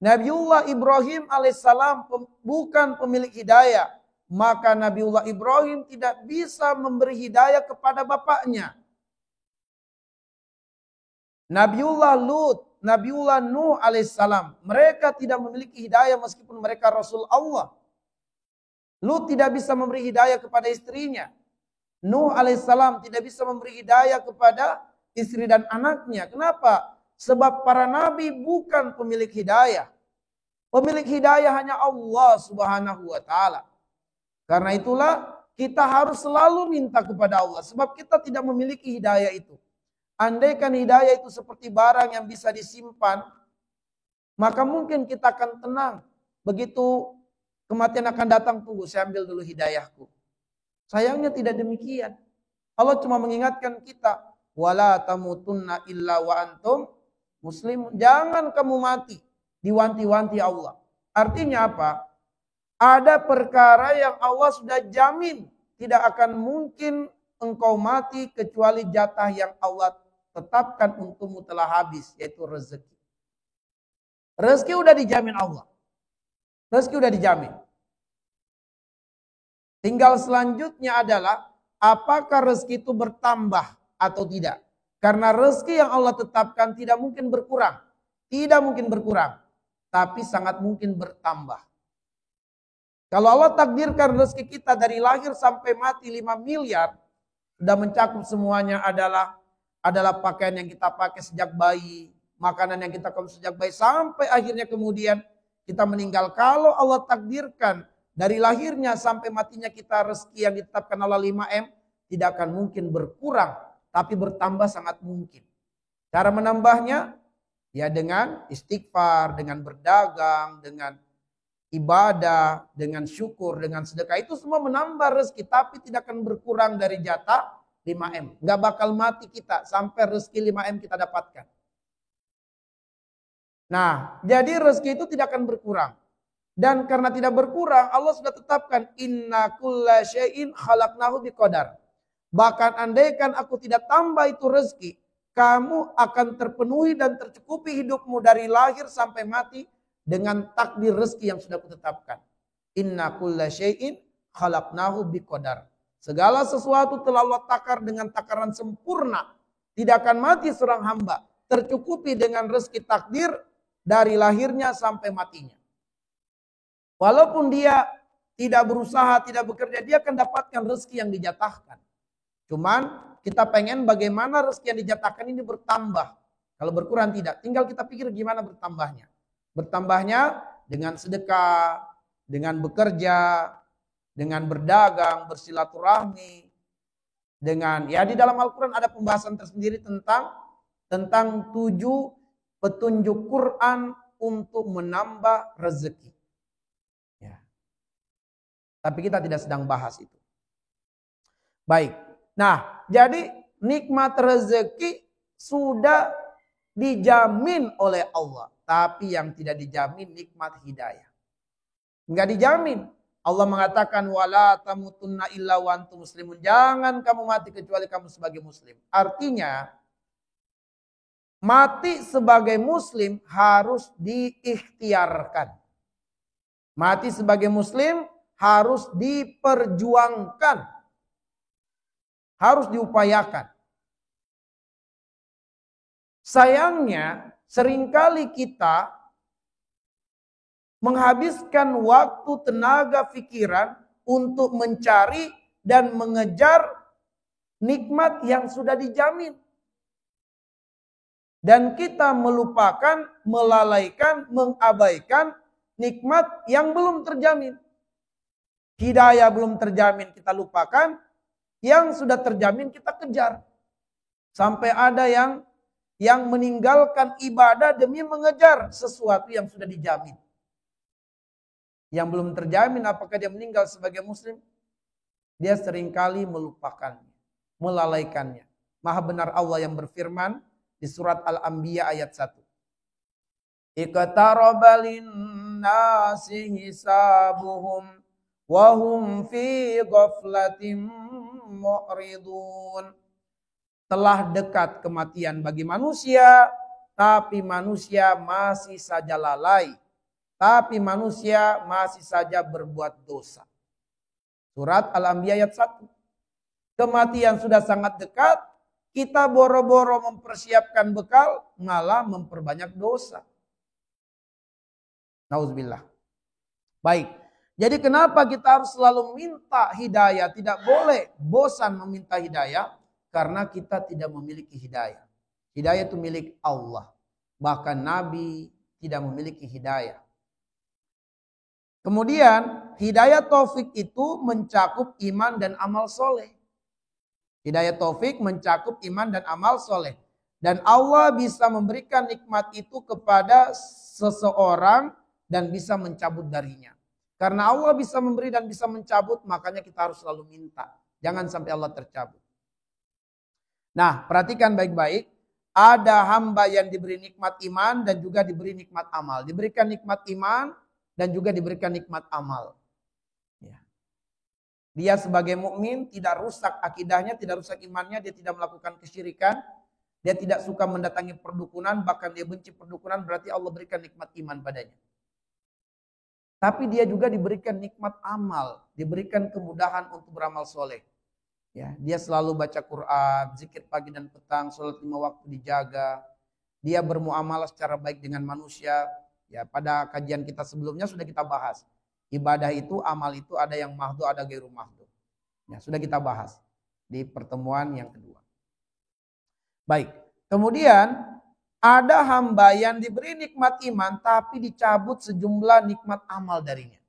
S1: Nabiullah Ibrahim alaihissalam bukan pemilik hidayah, maka Nabiullah Ibrahim tidak bisa memberi hidayah kepada bapaknya. Nabiullah Lut, Nabiullah Nuh alaihissalam, mereka tidak memiliki hidayah meskipun mereka Rasul Allah. Lut tidak bisa memberi hidayah kepada istrinya. Nuh alaihissalam tidak bisa memberi hidayah kepada istri dan anaknya. Kenapa? Sebab para nabi bukan pemilik hidayah. Pemilik hidayah hanya Allah subhanahu wa ta'ala. Karena itulah kita harus selalu minta kepada Allah. Sebab kita tidak memiliki hidayah itu. Andaikan hidayah itu seperti barang yang bisa disimpan, maka mungkin kita akan tenang. Begitu kematian akan datang, tunggu saya ambil dulu hidayahku. Sayangnya tidak demikian. Allah cuma mengingatkan kita, wala tamutunna illa wa antum muslim. Jangan kamu mati, diwanti-wanti Allah. Artinya apa? Ada perkara yang Allah sudah jamin tidak akan mungkin engkau mati kecuali jatah yang Allah tetapkan untukmu telah habis, yaitu rezeki. Rezeki udah dijamin Allah. Rezeki udah dijamin. Tinggal selanjutnya adalah apakah rezeki itu bertambah atau tidak. Karena rezeki yang Allah tetapkan tidak mungkin berkurang. Tidak mungkin berkurang. Tapi sangat mungkin bertambah. Kalau Allah takdirkan rezeki kita dari lahir sampai mati 5 miliar. Sudah mencakup semuanya adalah pakaian yang kita pakai sejak bayi. Makanan yang kita konsumsi sejak bayi. Sampai akhirnya kemudian kita meninggal. Kalau Allah takdirkan dari lahirnya sampai matinya kita rezeki yang ditetapkan Allah 5M. Tidak akan mungkin berkurang. Tapi bertambah sangat mungkin. Cara menambahnya ya dengan istighfar, dengan berdagang, dengan ibadah, dengan syukur, dengan sedekah. Itu semua menambah rezeki. Tapi tidak akan berkurang dari jatah 5M. Gak bakal mati kita sampai rezeki 5M kita dapatkan. Nah, jadi rezeki itu tidak akan berkurang. Dan karena tidak berkurang, Allah sudah tetapkan inna kulla syai'in khalaqnahu biqadar. Bahkan andaikan aku tidak tambah itu rezeki, kamu akan terpenuhi dan tercukupi hidupmu dari lahir sampai mati dengan takdir rezeki yang sudah kutetapkan. Inna kulla syai'in khalaqnahu biqadar. Segala sesuatu telah Allah takar dengan takaran sempurna. Tidak akan mati seorang hamba, tercukupi dengan rezeki takdir dari lahirnya sampai matinya. Walaupun dia tidak berusaha, tidak bekerja, dia akan dapatkan rezeki yang dijatahkan. Cuman kita pengen bagaimana rezeki yang dijatahkan ini bertambah. Kalau berkurang tidak. Tinggal kita pikir gimana bertambahnya. Bertambahnya dengan sedekah, dengan bekerja, dengan berdagang, bersilaturahmi, dengan ya di dalam Al-Quran ada pembahasan tersendiri tentang 7 petunjuk Quran untuk menambah rezeki. Ya. Tapi kita tidak sedang bahas itu. Baik. Nah, jadi nikmat rezeki sudah dijamin oleh Allah. Tapi yang tidak dijamin nikmat hidayah. Enggak dijamin. Allah mengatakan wala tamutunna illa wa antum muslimun. Jangan kamu mati kecuali kamu sebagai muslim. Artinya mati sebagai muslim harus diikhtiarkan. Mati sebagai muslim harus diperjuangkan. Harus diupayakan. Sayangnya seringkali kita menghabiskan waktu, tenaga, pikiran untuk mencari dan mengejar nikmat yang sudah dijamin. Dan kita melupakan, melalaikan, mengabaikan nikmat yang belum terjamin. Hidayah belum terjamin kita lupakan, yang sudah terjamin kita kejar. Sampai ada yang meninggalkan ibadah demi mengejar sesuatu yang sudah dijamin. Yang belum terjamin apakah dia meninggal sebagai muslim, dia seringkali melupakannya, melalaikannya. Maha benar Allah yang berfirman di surat Al-Anbiya ayat 1. Iqtaraba lin-nasi hisabuhum wa hum fi ghaflatin mu'ridun. Telah dekat kematian bagi manusia, tapi manusia masih saja lalai. Tapi manusia masih saja berbuat dosa. Surat Al-Anbiya ayat 1. Kematian sudah sangat dekat. Kita boro-boro mempersiapkan bekal. Malah memperbanyak dosa. Nauzubillah. Baik. Jadi kenapa kita harus selalu minta hidayah? Tidak boleh bosan meminta hidayah. Karena kita tidak memiliki hidayah. Hidayah itu milik Allah. Bahkan Nabi tidak memiliki hidayah. Kemudian hidayah taufik itu mencakup iman dan amal soleh. Hidayah taufik mencakup iman dan amal soleh. Dan Allah bisa memberikan nikmat itu kepada seseorang dan bisa mencabut darinya. Karena Allah bisa memberi dan bisa mencabut, makanya kita harus selalu minta. Jangan sampai Allah tercabut. Nah, perhatikan baik-baik. Ada hamba yang diberi nikmat iman dan juga diberi nikmat amal. Diberikan nikmat iman dan juga diberikan nikmat amal. Ya. Dia sebagai mukmin tidak rusak akidahnya, tidak rusak imannya, dia tidak melakukan kesyirikan, dia tidak suka mendatangi perdukunan, bahkan dia benci perdukunan, berarti Allah berikan nikmat iman padanya. Tapi dia juga diberikan nikmat amal, diberikan kemudahan untuk beramal soleh. Ya, dia selalu baca Quran, zikir pagi dan petang, sholat 5 waktu dijaga. Dia bermuamalah secara baik dengan manusia. Ya, pada kajian kita sebelumnya sudah kita bahas. Ibadah itu, amal itu ada yang mahdu, ada gairu mahdu. Ya, sudah kita bahas di pertemuan yang kedua. Baik, kemudian ada hamba yang diberi nikmat iman tapi dicabut sejumlah nikmat amal darinya.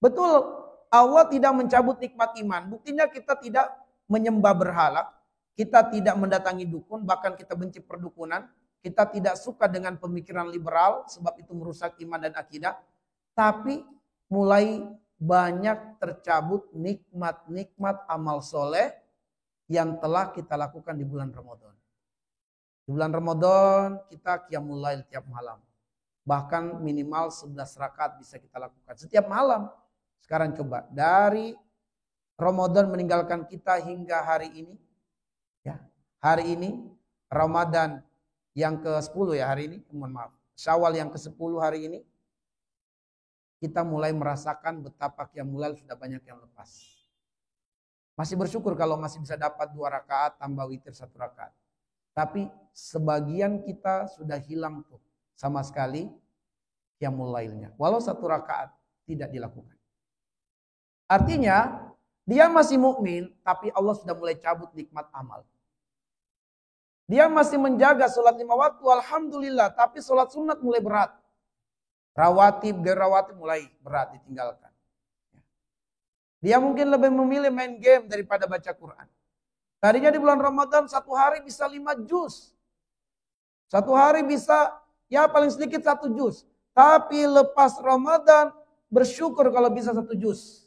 S1: Betul, Allah tidak mencabut nikmat iman. Buktinya kita tidak menyembah berhala, kita tidak mendatangi dukun, bahkan kita benci perdukunan. Kita tidak suka dengan pemikiran liberal sebab itu merusak iman dan akidah. Tapi mulai banyak tercabut nikmat-nikmat amal soleh yang telah kita lakukan di bulan Ramadan. Di bulan Ramadan kita qiyamul lail tiap malam. Bahkan minimal 11 rakaat bisa kita lakukan setiap malam. Sekarang coba dari Ramadan meninggalkan kita hingga hari ini. Ya, hari ini Ramadan yang ke-10 ya hari ini, mohon maaf. Syawal yang ke-10 hari ini. Kita mulai merasakan betapa qiyamul lail sudah banyak yang lepas. Masih bersyukur kalau masih bisa dapat 2 rakaat tambah witir 1 rakaat. Tapi sebagian kita sudah hilang tuh sama sekali qiyamul lailnya. Walau 1 rakaat tidak dilakukan. Artinya dia masih mukmin tapi Allah sudah mulai cabut nikmat amal. Dia masih menjaga sholat 5 waktu, alhamdulillah. Tapi sholat sunat mulai berat. Rawatib, derawatib mulai berat ditinggalkan. Dia mungkin lebih memilih main game daripada baca Quran. Tadinya di bulan Ramadan 1 hari bisa 5 juz. 1 hari bisa ya paling sedikit 1 juz. Tapi lepas Ramadan bersyukur kalau bisa 1 juz.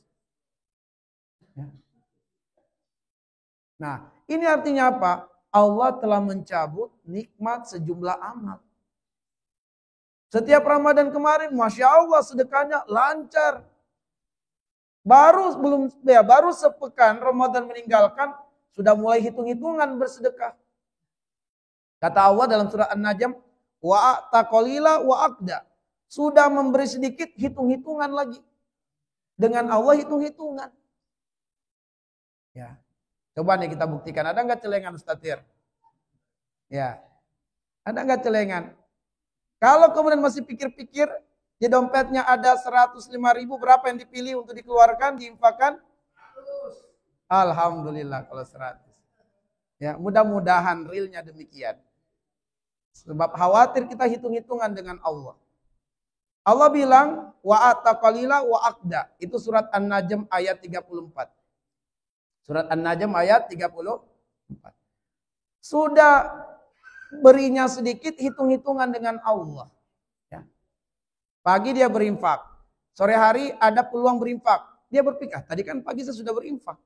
S1: Nah, ini artinya apa? Allah telah mencabut nikmat sejumlah amal. Setiap Ramadan kemarin, Masya Allah sedekahnya lancar. Baru sepekan Ramadan meninggalkan, sudah mulai hitung-hitungan bersedekah. Kata Allah dalam surah An-Najm, wa a'taqalila wa aqda. Sudah memberi sedikit, hitung-hitungan lagi. Dengan Allah hitung-hitungan. Ya. Coba nih kita buktikan. Ada nggak celengan Ustaz Tir? Ya. Ada nggak celengan? Kalau kemudian masih pikir-pikir, di dompetnya ada 105.000, berapa yang dipilih untuk dikeluarkan, diinfakkan? Alhamdulillah kalau 100. Ya, mudah-mudahan realnya demikian. Sebab khawatir kita hitung-hitungan dengan Allah. Allah bilang, wa ataqalila wa aqda. Itu surat An-Najm ayat 34. Surat An-Najm ayat 34. Sudah berinya sedikit, hitung-hitungan dengan Allah. Ya. Pagi dia berinfak. Sore hari ada peluang berinfak. Dia berpikir, tadi kan pagi saya sudah berinfak.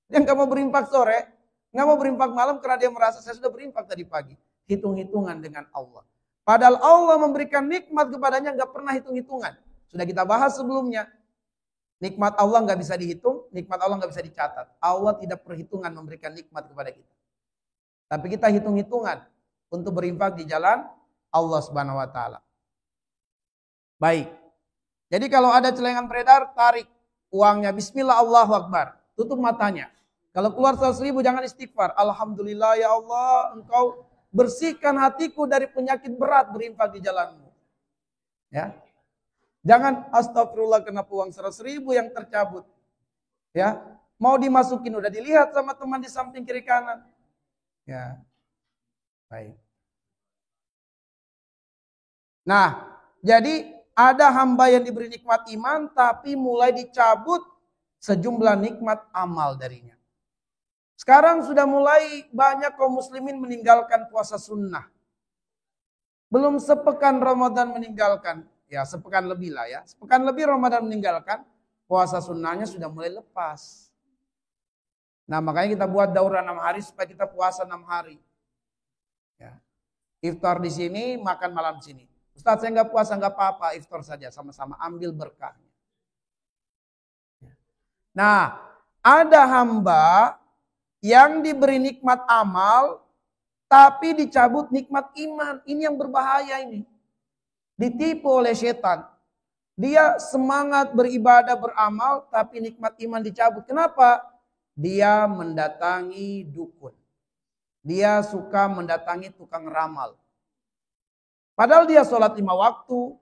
S1: Dia nggak mau berinfak sore, nggak mau berinfak malam karena dia merasa saya sudah berinfak tadi pagi. Hitung-hitungan dengan Allah. Padahal Allah memberikan nikmat kepadanya nggak pernah hitung-hitungan. Sudah kita bahas sebelumnya. Nikmat Allah nggak bisa dihitung, nikmat Allah nggak bisa dicatat. Allah tidak perhitungan memberikan nikmat kepada kita. Tapi kita hitung-hitungan untuk berinfak di jalan Allah Subhanahu wa taala. Baik. Jadi kalau ada celengan beredar, tarik uangnya. Bismillah Allahu Akbar. Tutup matanya. Kalau keluar 100.000 jangan istighfar. Alhamdulillah ya Allah, Engkau bersihkan hatiku dari penyakit berat berinfak di jalanmu. Ya. Jangan astagfirullah kenapa uang 100.000 yang tercabut. Ya. Mau dimasukin udah dilihat sama teman di samping kiri kanan. Ya. Baik. Nah, jadi ada hamba yang diberi nikmat iman tapi mulai dicabut sejumlah nikmat amal darinya. Sekarang sudah mulai banyak kaum muslimin meninggalkan puasa sunnah. Belum sepekan Ramadan meninggalkan. Ya sepekan lebih lah ya. Sepekan lebih Ramadan meninggalkan. Puasa sunnahnya sudah mulai lepas. Nah makanya kita buat daurah 6 hari supaya kita puasa 6 hari. Ya. Iftar di sini, makan malam di sini. Ustaz saya nggak puasa nggak apa-apa, iftar saja sama-sama ambil berkahnya. Nah ada hamba yang diberi nikmat amal tapi dicabut nikmat iman. Ini yang berbahaya ini. Ditipu oleh setan. Dia semangat beribadah beramal tapi nikmat iman dicabut. Kenapa? Dia mendatangi dukun. Dia suka mendatangi tukang ramal. Padahal dia sholat 5 waktu.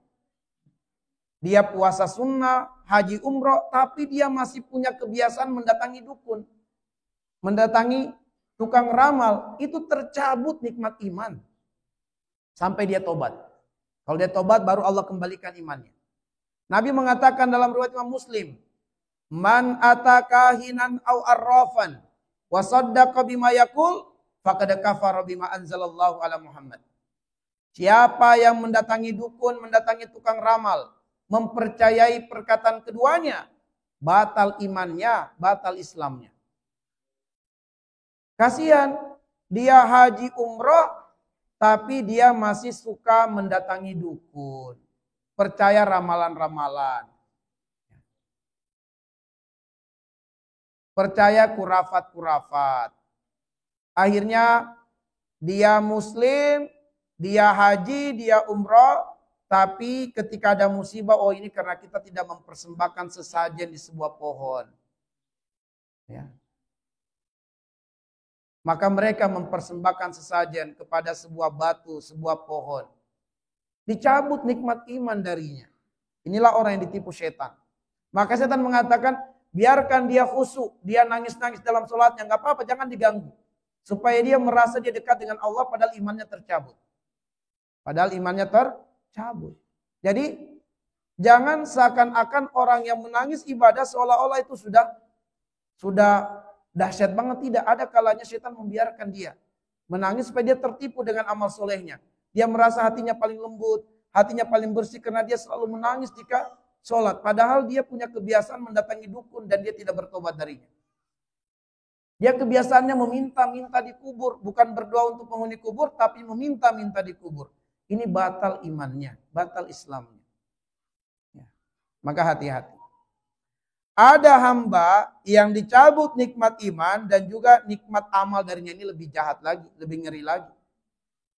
S1: Dia puasa sunnah, haji umroh. Tapi dia masih punya kebiasaan mendatangi dukun. Mendatangi tukang ramal. Itu tercabut nikmat iman. Sampai dia tobat. Kalau dia tobat baru Allah kembalikan imannya. Nabi mengatakan dalam riwayat Imam Muslim, "Man atakahinan au arrafan wa saddaqa bima yaqul faqad kafara bima anzalallahu ala Muhammad." Siapa yang mendatangi dukun, mendatangi tukang ramal, mempercayai perkataan keduanya, batal imannya, batal Islamnya. Kasihan, dia haji umroh tapi dia masih suka mendatangi dukun. Percaya ramalan-ramalan. Percaya kurafat-kurafat. Akhirnya dia muslim, dia haji, dia umroh. Tapi ketika ada musibah, oh ini karena kita tidak mempersembahkan sesajen di sebuah pohon. Ya. Maka mereka mempersembahkan sesajen kepada sebuah batu, sebuah pohon. Dicabut nikmat iman darinya. Inilah orang yang ditipu setan. Maka setan mengatakan, biarkan dia khusyuk, dia nangis-nangis dalam sholatnya, nggak apa-apa, jangan diganggu. Supaya dia merasa dia dekat dengan Allah padahal imannya tercabut. Jadi jangan seakan-akan orang yang menangis ibadah seolah-olah itu sudah dahsyat banget. Tidak, ada kalanya setan membiarkan dia menangis supaya dia tertipu dengan amal solehnya. Dia merasa hatinya paling lembut, hatinya paling bersih karena dia selalu menangis jika sholat. Padahal dia punya kebiasaan mendatangi dukun dan dia tidak bertobat darinya. Dia kebiasaannya meminta-minta di kubur. Bukan berdoa untuk penghuni kubur, tapi meminta-minta di kubur. Ini batal imannya, batal Islamnya. Ya. Maka hati-hati. Ada hamba yang dicabut nikmat iman dan juga nikmat amal darinya. Ini lebih jahat lagi, lebih ngeri lagi.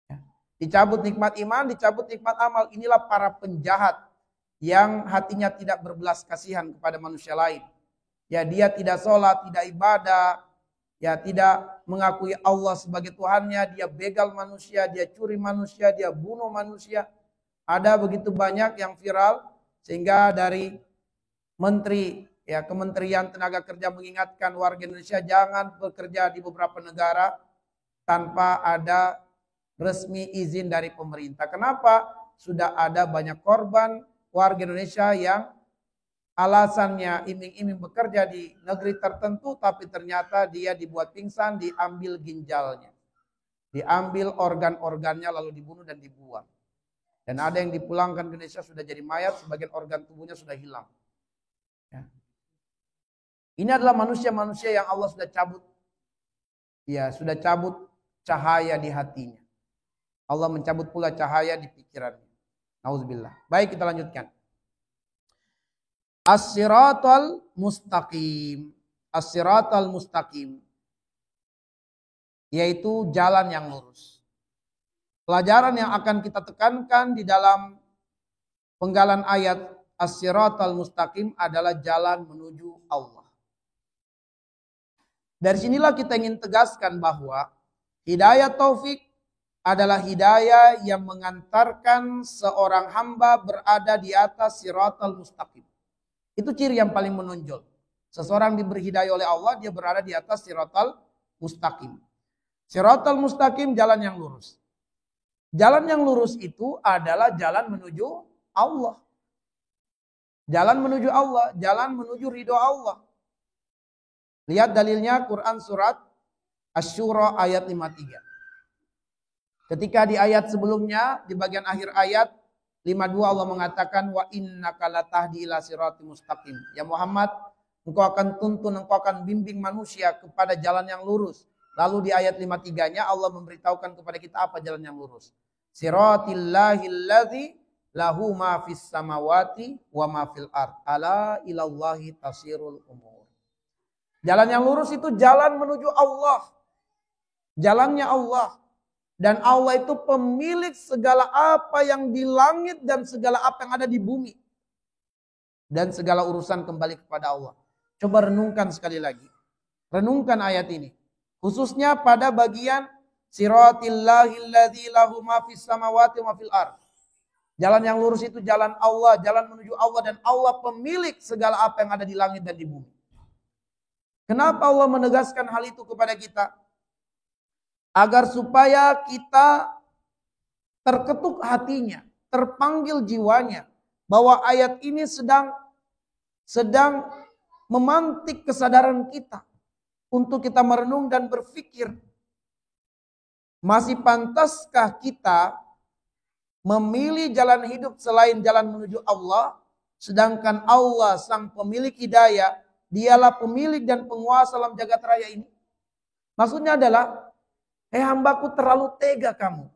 S1: Ya. Dicabut nikmat iman, dicabut nikmat amal. Inilah para penjahat yang hatinya tidak berbelas kasihan kepada manusia lain. Ya, dia tidak sholat, tidak ibadah, ya tidak mengakui Allah sebagai Tuhannya, dia begal manusia, dia curi manusia, dia bunuh manusia. Ada begitu banyak yang viral sehingga dari menteri ya Kementerian Tenaga Kerja mengingatkan warga Indonesia jangan bekerja di beberapa negara tanpa ada resmi izin dari pemerintah. Kenapa? Sudah ada banyak korban warga Indonesia yang alasannya iming-iming bekerja di negeri tertentu, tapi ternyata dia dibuat pingsan, diambil ginjalnya. Diambil organ-organnya lalu dibunuh dan dibuang. Dan ada yang dipulangkan ke Indonesia sudah jadi mayat, sebagian organ tubuhnya sudah hilang. Ya. Ini adalah manusia-manusia yang Allah sudah cabut. Ya, sudah cabut cahaya di hatinya. Allah mencabut pula cahaya di pikirannya. Nauzubillah. Baik, kita lanjutkan. As-siratal mustaqim. As-siratal mustaqim. Yaitu jalan yang lurus. Pelajaran yang akan kita tekankan di dalam penggalan ayat as-siratal mustaqim adalah jalan menuju Allah. Dari sinilah kita ingin tegaskan bahwa hidayah taufik adalah hidayah yang mengantarkan seorang hamba berada di atas siratal mustaqim. Itu ciri yang paling menonjol. Seseorang diberi hidayah oleh Allah, dia berada di atas siratal mustaqim. Siratal mustaqim, jalan yang lurus. Jalan yang lurus itu adalah jalan menuju Allah. Jalan menuju Allah, jalan menuju ridho Allah. Lihat dalilnya Quran surat Asy-Syura ayat 53. Ketika di ayat sebelumnya, di bagian akhir ayat 52 Allah mengatakan wa innaka latahdi ila siratal mustaqim. Ya Muhammad, engkau akan tuntun, engkau akan bimbing manusia kepada jalan yang lurus. Lalu di ayat 53-nya Allah memberitahukan kepada kita apa jalan yang lurus. Siratillahilladzi lahu ma fis samawati wa ma fil ard. Ala ilallahi tasirul umur. Jalan yang lurus itu jalan menuju Allah. Jalannya Allah. Dan Allah itu pemilik segala apa yang di langit dan segala apa yang ada di bumi. Dan segala urusan kembali kepada Allah. Coba renungkan sekali lagi. Renungkan ayat ini. Khususnya pada bagian siratillahilladzi lahu ma fis samawati wa fil ard. Jalan yang lurus itu jalan Allah, jalan menuju Allah, dan Allah pemilik segala apa yang ada di langit dan di bumi. Kenapa Allah menegaskan hal itu kepada kita? Agar supaya kita terketuk hatinya, terpanggil jiwanya, bahwa ayat ini sedang memantik kesadaran kita untuk kita merenung dan berpikir, masih pantaskah kita memilih jalan hidup selain jalan menuju Allah, sedangkan Allah sang pemilik hidayah, dialah pemilik dan penguasa alam jagat raya ini. Maksudnya adalah, hambaku terlalu tega kamu.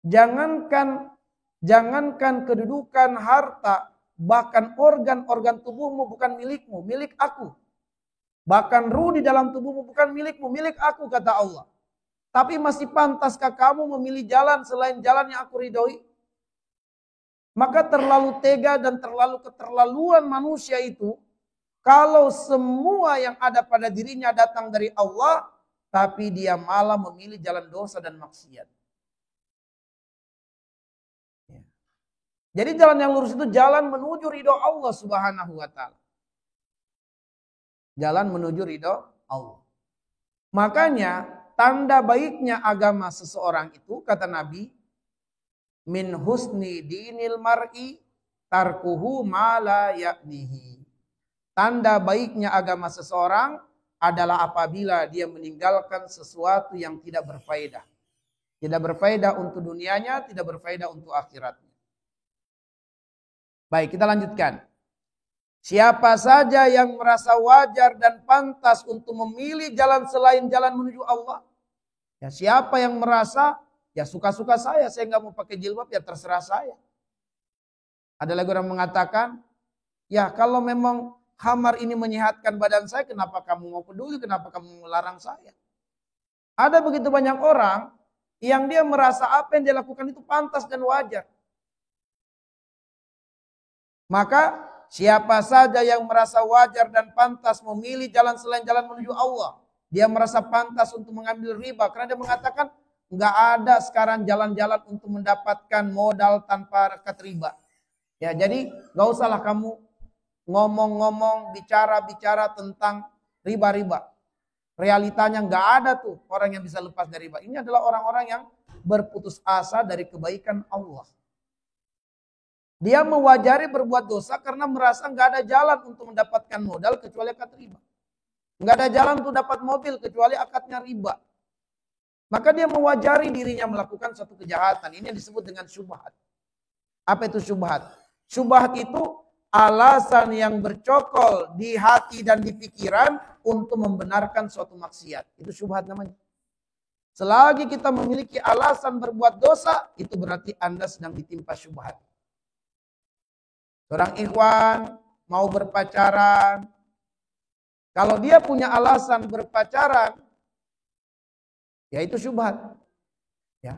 S1: Jangankan kedudukan, harta, bahkan organ-organ tubuhmu bukan milikmu, milik aku. Bahkan ruh di dalam tubuhmu bukan milikmu, milik aku, kata Allah. Tapi masih pantaskah kamu memilih jalan selain jalan yang aku ridhoi? Maka terlalu tega dan terlalu keterlaluan manusia itu, kalau semua yang ada pada dirinya datang dari Allah, tapi dia malah memilih jalan dosa dan maksiat. Jadi jalan yang lurus itu jalan menuju ridho Allah Subhanahu wa ta'ala. Jalan menuju ridho Allah. Makanya tanda baiknya agama seseorang itu kata Nabi, min husni dinil mar'i tarkuhu ma la ya'nihi. Tanda baiknya agama seseorang adalah apabila dia meninggalkan sesuatu yang tidak berfaedah. Tidak berfaedah untuk dunianya, tidak berfaedah untuk akhiratnya. Baik, kita lanjutkan. Siapa saja yang merasa wajar dan pantas untuk memilih jalan selain jalan menuju Allah. Ya, siapa yang merasa, ya suka-suka saya nggak mau pakai jilbab, ya terserah saya. Ada lagi orang mengatakan, ya kalau memang khamar ini menyehatkan badan saya, kenapa kamu mau peduli, kenapa kamu melarang saya? Ada begitu banyak orang yang dia merasa apa yang dia lakukan itu pantas dan wajar. Maka siapa saja yang merasa wajar dan pantas memilih jalan selain jalan menuju Allah, dia merasa pantas untuk mengambil riba karena dia mengatakan nggak ada sekarang jalan-jalan untuk mendapatkan modal tanpa rekat riba. Ya, jadi nggak usahlah kamu ngomong-ngomong, bicara-bicara tentang riba-riba. Realitanya nggak ada tuh orang yang bisa lepas dari riba. Ini adalah orang-orang yang berputus asa dari kebaikan Allah. Dia mewajari berbuat dosa karena merasa nggak ada jalan untuk mendapatkan modal kecuali akad riba. Nggak ada jalan untuk dapat mobil kecuali akadnya riba. Maka dia mewajari dirinya melakukan suatu kejahatan. Ini yang disebut dengan syubhat. Apa itu syubhat? Syubhat itu alasan yang bercokol di hati dan di pikiran untuk membenarkan suatu maksiat. Itu syubhat namanya. Selagi kita memiliki alasan berbuat dosa, itu berarti Anda sedang ditimpa syubhat. Seorang ikhwan mau berpacaran. Kalau dia punya alasan berpacaran, ya itu syubhat. Ya.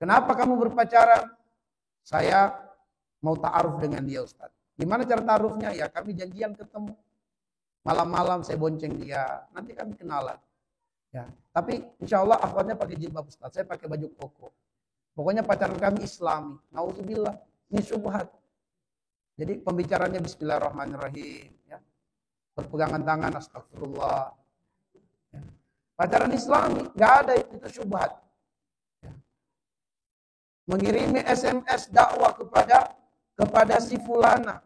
S1: Kenapa kamu berpacaran? Saya mau ta'aruf dengan dia, Ustaz. Gimana cara ta'arufnya? Ya kami janjian ketemu. Malam-malam saya bonceng dia. Nanti kami kenalan. Ya. Tapi insya Allah akhwatnya pakai jilbab, Ustaz. Saya pakai baju koko. Pokoknya pacaran kami Islami. Nauzubillah. Ini syubhat. Jadi pembicaranya bismillahirrahmanirrahim. Ya. Berpegangan tangan, astagfirullah. Ya. Pacaran Islami. Gak ada itu syubhat. Ya. Mengirimi SMS dakwah kepada si fulana.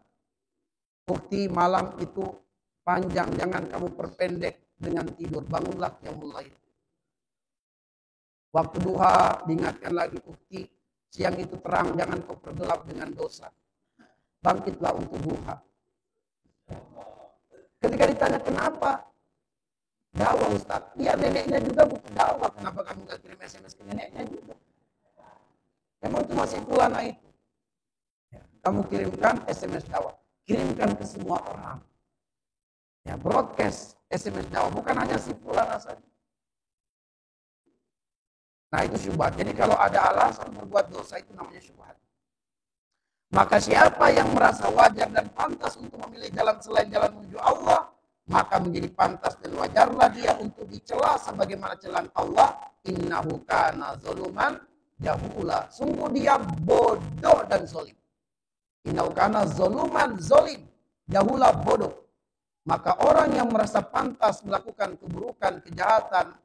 S1: Bukti malam itu panjang, jangan kamu perpendek dengan tidur. Bangunlah ya mulai. Waktu duha diingatkan lagi bukti. Siang itu terang, jangan kau pergelap dengan dosa. Bangkitlah untuk duha. Ketika ditanya kenapa? Dakwah Ustaz. Iya neneknya juga butuh dakwah. Kenapa kamu gak kirim SMS ke neneknya juga? Memang itu masih fulana itu. Ya, kamu kirimkan SMS dakwah. Kirimkan ke semua orang. Ya, broadcast SMS dakwah. Bukan hanya si fulana saja. Nah itu syubhat. Jadi kalau ada alasan berbuat dosa itu namanya syubhat. Maka siapa yang merasa wajar dan pantas untuk memilih jalan selain jalan menuju Allah, maka menjadi pantas dan wajarlah dia untuk dicela sebagaimana celaan Allah. Innahu kana zaluman jahula. Sungguh dia bodoh dan zalim. Innahu kana zaluman zalim. Jahula bodoh. Maka orang yang merasa pantas melakukan keburukan, kejahatan,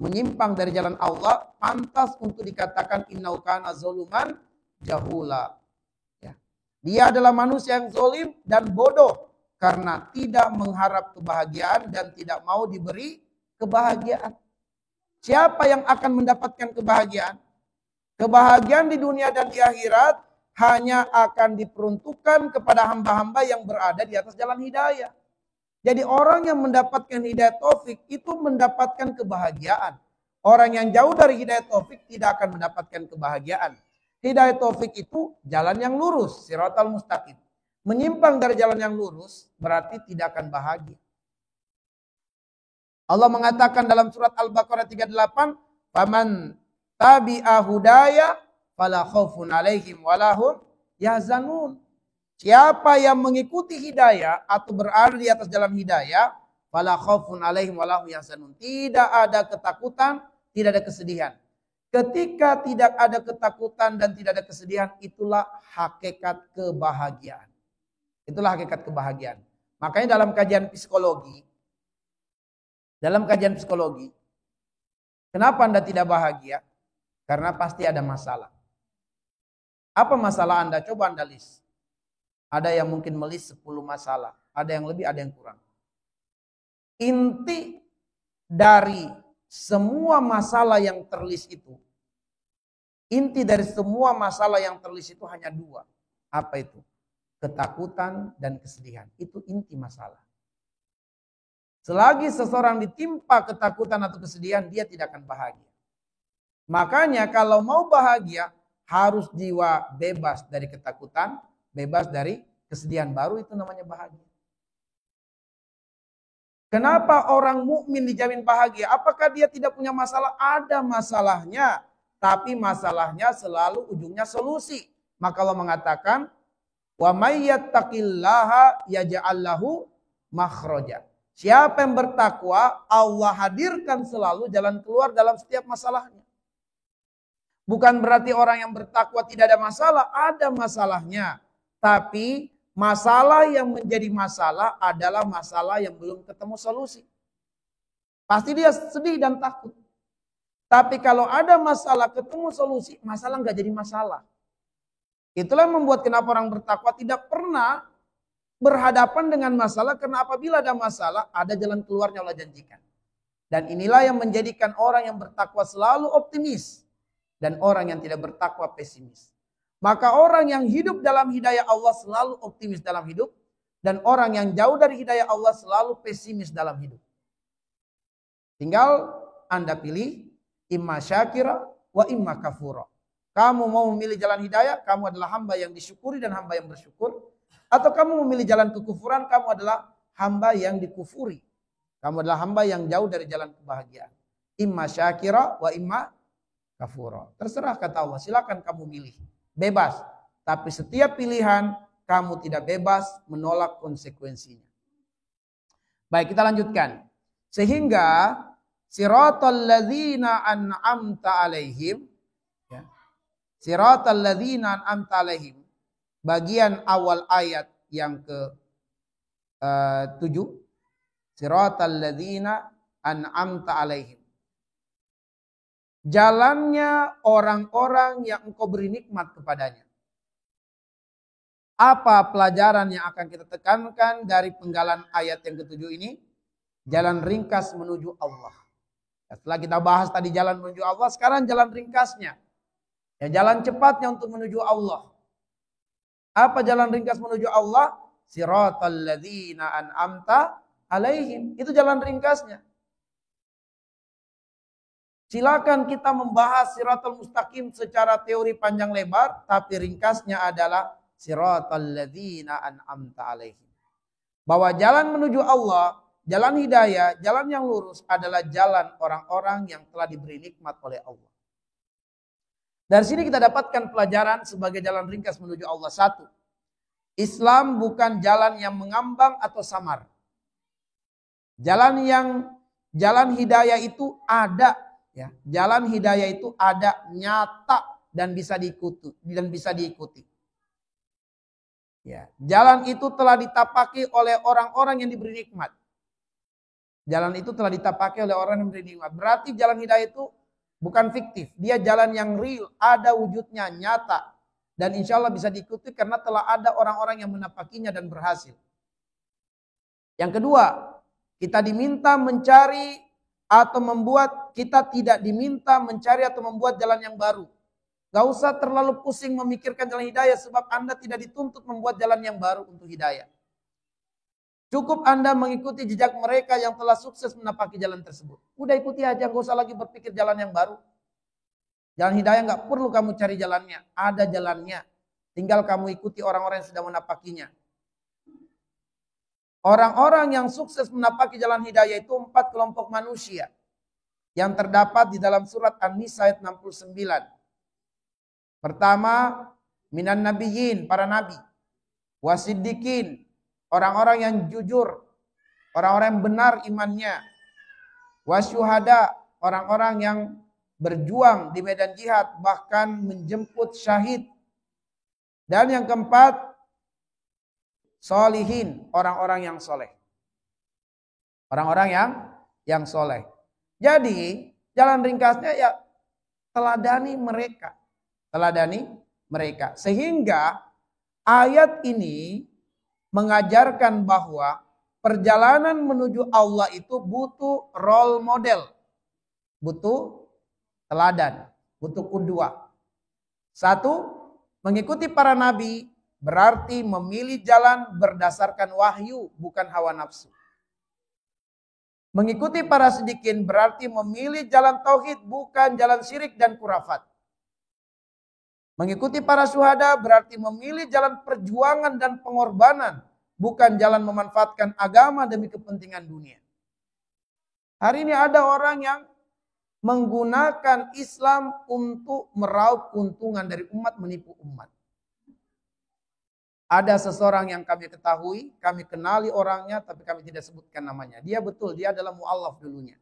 S1: menyimpang dari jalan Allah, pantas untuk dikatakan innahu kana zaluman jahula. Dia adalah manusia yang zalim dan bodoh karena tidak mengharap kebahagiaan dan tidak mau diberi kebahagiaan. Siapa yang akan mendapatkan kebahagiaan? Kebahagiaan di dunia dan di akhirat hanya akan diperuntukkan kepada hamba-hamba yang berada di atas jalan hidayah. Jadi orang yang mendapatkan hidayah taufik itu mendapatkan kebahagiaan. Orang yang jauh dari hidayah taufik tidak akan mendapatkan kebahagiaan. Hidayah taufik itu jalan yang lurus, siratal mustaqim. Menyimpang dari jalan yang lurus berarti tidak akan bahagia. Allah mengatakan dalam surat Al-Baqarah 38, "Faman tabi'a hudaya fala khaufun 'alaihim wa lahum yahzanun." Siapa yang mengikuti hidayah atau berada di atas jalan hidayah, fala khaufun 'alaihim wa lahum yahzanun. Tidak ada ketakutan, tidak ada kesedihan. Ketika tidak ada ketakutan dan tidak ada kesedihan, itulah hakikat kebahagiaan. Itulah hakikat kebahagiaan. Makanya dalam kajian psikologi, Dalam kajian psikologi, kenapa Anda tidak bahagia? Karena pasti ada masalah. Apa masalah Anda? Coba Anda list. Ada yang mungkin melis 10 masalah. Ada yang lebih, ada yang kurang. Inti dari semua masalah yang terlis itu, inti dari semua masalah yang terlis itu hanya 2. Apa itu? Ketakutan dan kesedihan. Itu inti masalah. Selagi seseorang ditimpa ketakutan atau kesedihan, dia tidak akan bahagia. Makanya kalau mau bahagia, harus jiwa bebas dari ketakutan, bebas dari kesedihan, baru itu namanya bahagia. Kenapa orang mukmin dijamin bahagia? Apakah dia tidak punya masalah? Ada masalahnya, tapi masalahnya selalu ujungnya solusi. Maka Allah mengatakan, wa may yattaqillaha yaj'al lahu makhraja. Siapa yang bertakwa, Allah hadirkan selalu jalan keluar dalam setiap masalahnya. Bukan berarti orang yang bertakwa tidak ada masalah, ada masalahnya. Tapi masalah yang menjadi masalah adalah masalah yang belum ketemu solusi. Pasti dia sedih dan takut. Tapi kalau ada masalah ketemu solusi, masalah nggak jadi masalah. Itulah yang membuat kenapa orang bertakwa tidak pernah berhadapan dengan masalah, karena apabila ada masalah, ada jalan keluarnya Allah janjikan. Dan inilah yang menjadikan orang yang bertakwa selalu optimis. Dan orang yang tidak bertakwa pesimis. Maka orang yang hidup dalam hidayah Allah selalu optimis dalam hidup. Dan orang yang jauh dari hidayah Allah selalu pesimis dalam hidup. Tinggal Anda pilih imma syakira wa imma kafura. Kamu mau memilih jalan hidayah, kamu adalah hamba yang disyukuri dan hamba yang bersyukur. Atau kamu memilih jalan kekufuran, kamu adalah hamba yang dikufuri. Kamu adalah hamba yang jauh dari jalan kebahagiaan. Imma syakira wa imma kafura. Terserah kata Allah, silakan kamu milih. Bebas. Tapi setiap pilihan kamu tidak bebas menolak konsekuensinya. Baik, kita lanjutkan. Sehingga siratal ladzina an'amta alaihim, ya. Siratal ladzina an'amta alaihim. Bagian awal ayat yang ke-7. Siratal ladzina an'amta alaihim. Jalannya orang-orang yang engkau beri nikmat kepadanya. Apa pelajaran yang akan kita tekankan dari penggalan ayat yang ke-7 ini? Jalan ringkas menuju Allah. Setelah kita bahas tadi jalan menuju Allah, sekarang jalan ringkasnya. Ya, jalan cepatnya untuk menuju Allah. Apa jalan ringkas menuju Allah? Siratal ladzina an'amta alaihim. Itu jalan ringkasnya. Silakan kita membahas siratal mustaqim secara teori panjang lebar, tapi ringkasnya adalah siratal ladzina an'amta alaihim. Bahwa jalan menuju Allah, jalan hidayah, jalan yang lurus adalah jalan orang-orang yang telah diberi nikmat oleh Allah. Dari sini kita dapatkan pelajaran sebagai jalan ringkas menuju Allah. 1. Islam bukan jalan yang mengambang atau samar. Jalan hidayah itu ada. Ya, jalan hidayah itu ada, nyata dan bisa diikuti. Ya, jalan itu telah ditapaki oleh orang-orang yang diberi nikmat. Jalan itu telah ditapaki oleh orang yang diberi nikmat. Berarti jalan hidayah itu bukan fiktif, dia jalan yang real, ada wujudnya, nyata, dan insya Allah bisa diikuti karena telah ada orang-orang yang menapakinya dan berhasil. Yang kedua, kita diminta mencari atau kita tidak diminta mencari atau membuat jalan yang baru. Gak usah terlalu pusing memikirkan jalan hidayah sebab Anda tidak dituntut membuat jalan yang baru untuk hidayah. Cukup Anda mengikuti jejak mereka yang telah sukses menapaki jalan tersebut. Udah ikuti aja, gak usah lagi berpikir jalan yang baru. Jalan hidayah gak perlu kamu cari jalannya, ada jalannya. Tinggal kamu ikuti orang-orang yang sudah menapakinya. Orang-orang yang sukses menapaki jalan hidayah itu 4 kelompok manusia yang terdapat di dalam surat An-Nisa ayat 69. Pertama, minan nabiyyin, para nabi. Wasiddiqin, orang-orang yang jujur, orang-orang yang benar imannya. Wasyuhada, orang-orang yang berjuang di medan jihad bahkan menjemput syahid. Dan yang keempat, solihin, orang-orang yang soleh. Orang-orang yang yang soleh. Jadi jalan ringkasnya ya teladani mereka. Teladani mereka. Sehingga ayat ini mengajarkan bahwa perjalanan menuju Allah itu butuh role model. Butuh teladan. Butuh qudwah. Satu, mengikuti para nabi berarti memilih jalan berdasarkan wahyu, bukan hawa nafsu. Mengikuti para siddiqin berarti memilih jalan tauhid, bukan jalan syirik dan kurafat. Mengikuti para syuhada berarti memilih jalan perjuangan dan pengorbanan, bukan jalan memanfaatkan agama demi kepentingan dunia. Hari ini ada orang yang menggunakan Islam untuk meraup keuntungan dari umat, menipu umat. Ada seseorang yang kami ketahui, kami kenali orangnya, tapi kami tidak sebutkan namanya. Dia betul, dia adalah mu'allaf dulunya.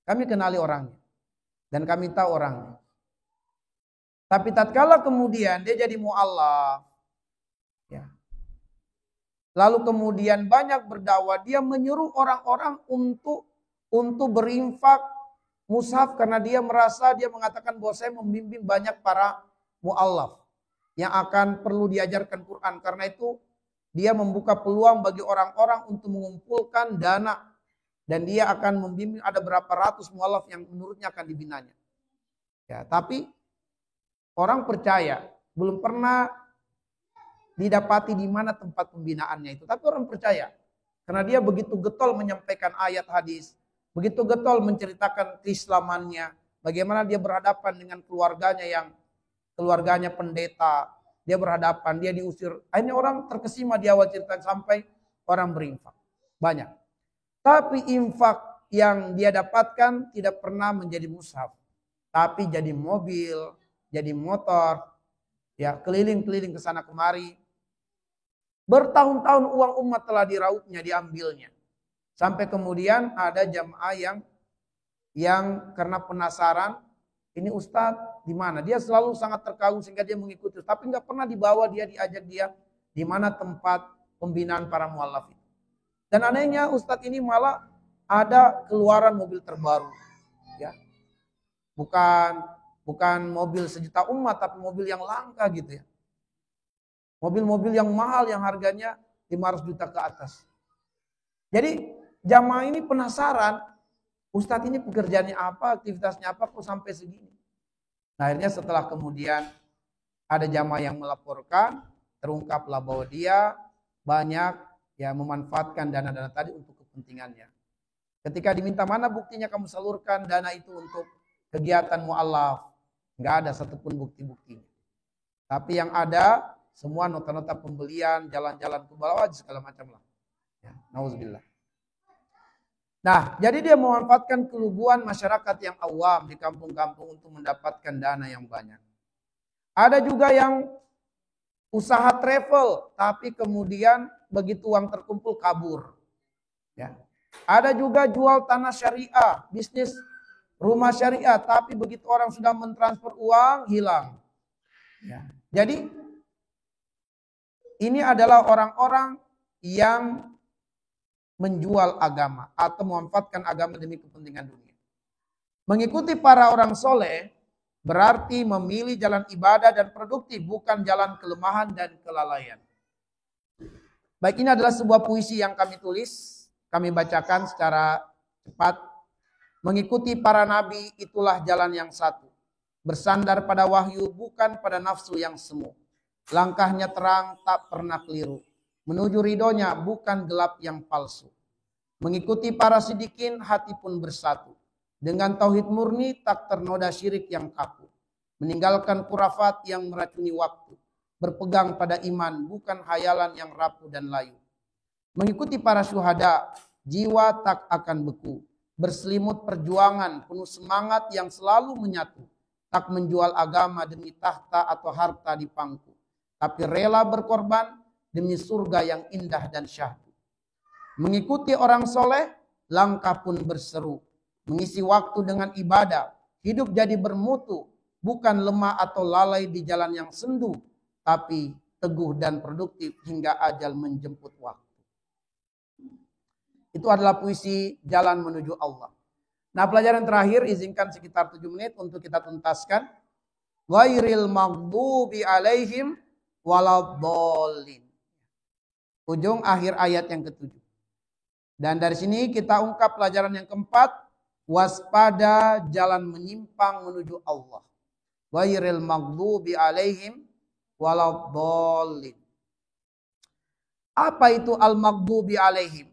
S1: Kami kenali orangnya. Dan kami tahu orangnya. Tapi tatkala kemudian dia jadi mu'allaf, ya. Lalu kemudian banyak berdakwah, dia menyuruh orang-orang untuk berinfak mushaf karena dia merasa, dia mengatakan bahwa saya membimbing banyak para mu'allaf yang akan perlu diajarkan Quran. Karena itu dia membuka peluang bagi orang-orang untuk mengumpulkan dana. Dan dia akan membimbing ada berapa ratus mu'allaf yang menurutnya akan dibinanya. Ya, tapi orang percaya, belum pernah didapati di mana tempat pembinaannya itu. Tapi orang percaya. Karena dia begitu getol menyampaikan ayat hadis. Begitu getol menceritakan keislamannya. Bagaimana dia berhadapan dengan keluarganya pendeta. Dia berhadapan, dia diusir. Akhirnya orang terkesima di awal cerita sampai orang berinfak. Banyak. Tapi infak yang dia dapatkan tidak pernah menjadi mushaf. Tapi jadi mobil, jadi motor. Ya, keliling-keliling ke sana kemari. Bertahun-tahun uang umat telah diraupnya, diambilnya. Sampai kemudian ada jamaah yang karena penasaran, ini Ustadz di mana? Dia selalu sangat terkagum sehingga dia mengikuti. Tapi nggak pernah dibawa dia, diajak dia di mana tempat pembinaan para mu'allaf itu. Dan anehnya Ustadz ini malah ada keluaran mobil terbaru. Ya, bukan mobil sejuta umat, tapi mobil yang langka gitu ya. Mobil-mobil yang mahal yang harganya 500 juta ke atas. Jadi jamaah ini penasaran, Ustadz ini pekerjaannya apa, aktivitasnya apa, kok sampai segini. Nah, akhirnya setelah kemudian ada jamaah yang melaporkan, terungkaplah bahwa dia banyak ya memanfaatkan dana-dana tadi untuk kepentingannya. Ketika diminta mana buktinya kamu salurkan dana itu untuk kegiatan mu'allaf, nggak ada satupun bukti-buktinya. Tapi yang ada semua nota-nota pembelian, jalan-jalan ke bawah, segala macam lah. Ya, nauzubillah. Nah, jadi dia memanfaatkan keluguan masyarakat yang awam di kampung-kampung untuk mendapatkan dana yang banyak. Ada juga yang usaha travel, tapi kemudian begitu uang terkumpul kabur. Ya. Ada juga jual tanah syariah, bisnis rumah syariah, tapi begitu orang sudah mentransfer uang, hilang. Ya. Jadi ini adalah orang-orang yang menjual agama atau memanfaatkan agama demi kepentingan dunia. Mengikuti para orang soleh berarti memilih jalan ibadah dan produktif, bukan jalan kelemahan dan kelalaian. Baik, ini adalah sebuah puisi yang kami tulis, kami bacakan secara cepat. Mengikuti para nabi itulah jalan yang satu. Bersandar pada wahyu, bukan pada nafsu yang semu. Langkahnya terang, tak pernah keliru. Menuju ridhonya, bukan gelap yang palsu. Mengikuti para siddiqin, hati pun bersatu. Dengan tauhid murni, tak ternoda syirik yang kaku. Meninggalkan kurafat yang meracuni waktu. Berpegang pada iman, bukan hayalan yang rapuh dan layu. Mengikuti para syuhada, jiwa tak akan beku. Berselimut perjuangan, penuh semangat yang selalu menyatu. Tak menjual agama demi tahta atau harta di pangku. Tapi rela berkorban demi surga yang indah dan syahdu. Mengikuti orang soleh, langkah pun berseru. Mengisi waktu dengan ibadah, hidup jadi bermutu. Bukan lemah atau lalai di jalan yang sendu, tapi teguh dan produktif hingga ajal menjemput waktu. Itu adalah puisi jalan menuju Allah. Nah, pelajaran terakhir izinkan sekitar 7 menit untuk kita tuntaskan. Ghairil maghdubi alaihim waladhdallin. Ujung akhir ayat yang ke-7. Dan dari sini kita ungkap pelajaran yang keempat, waspada jalan menyimpang menuju Allah. Ghairil maghdubi alaihim waladhdallin. Apa itu al-maghdubi alaihim?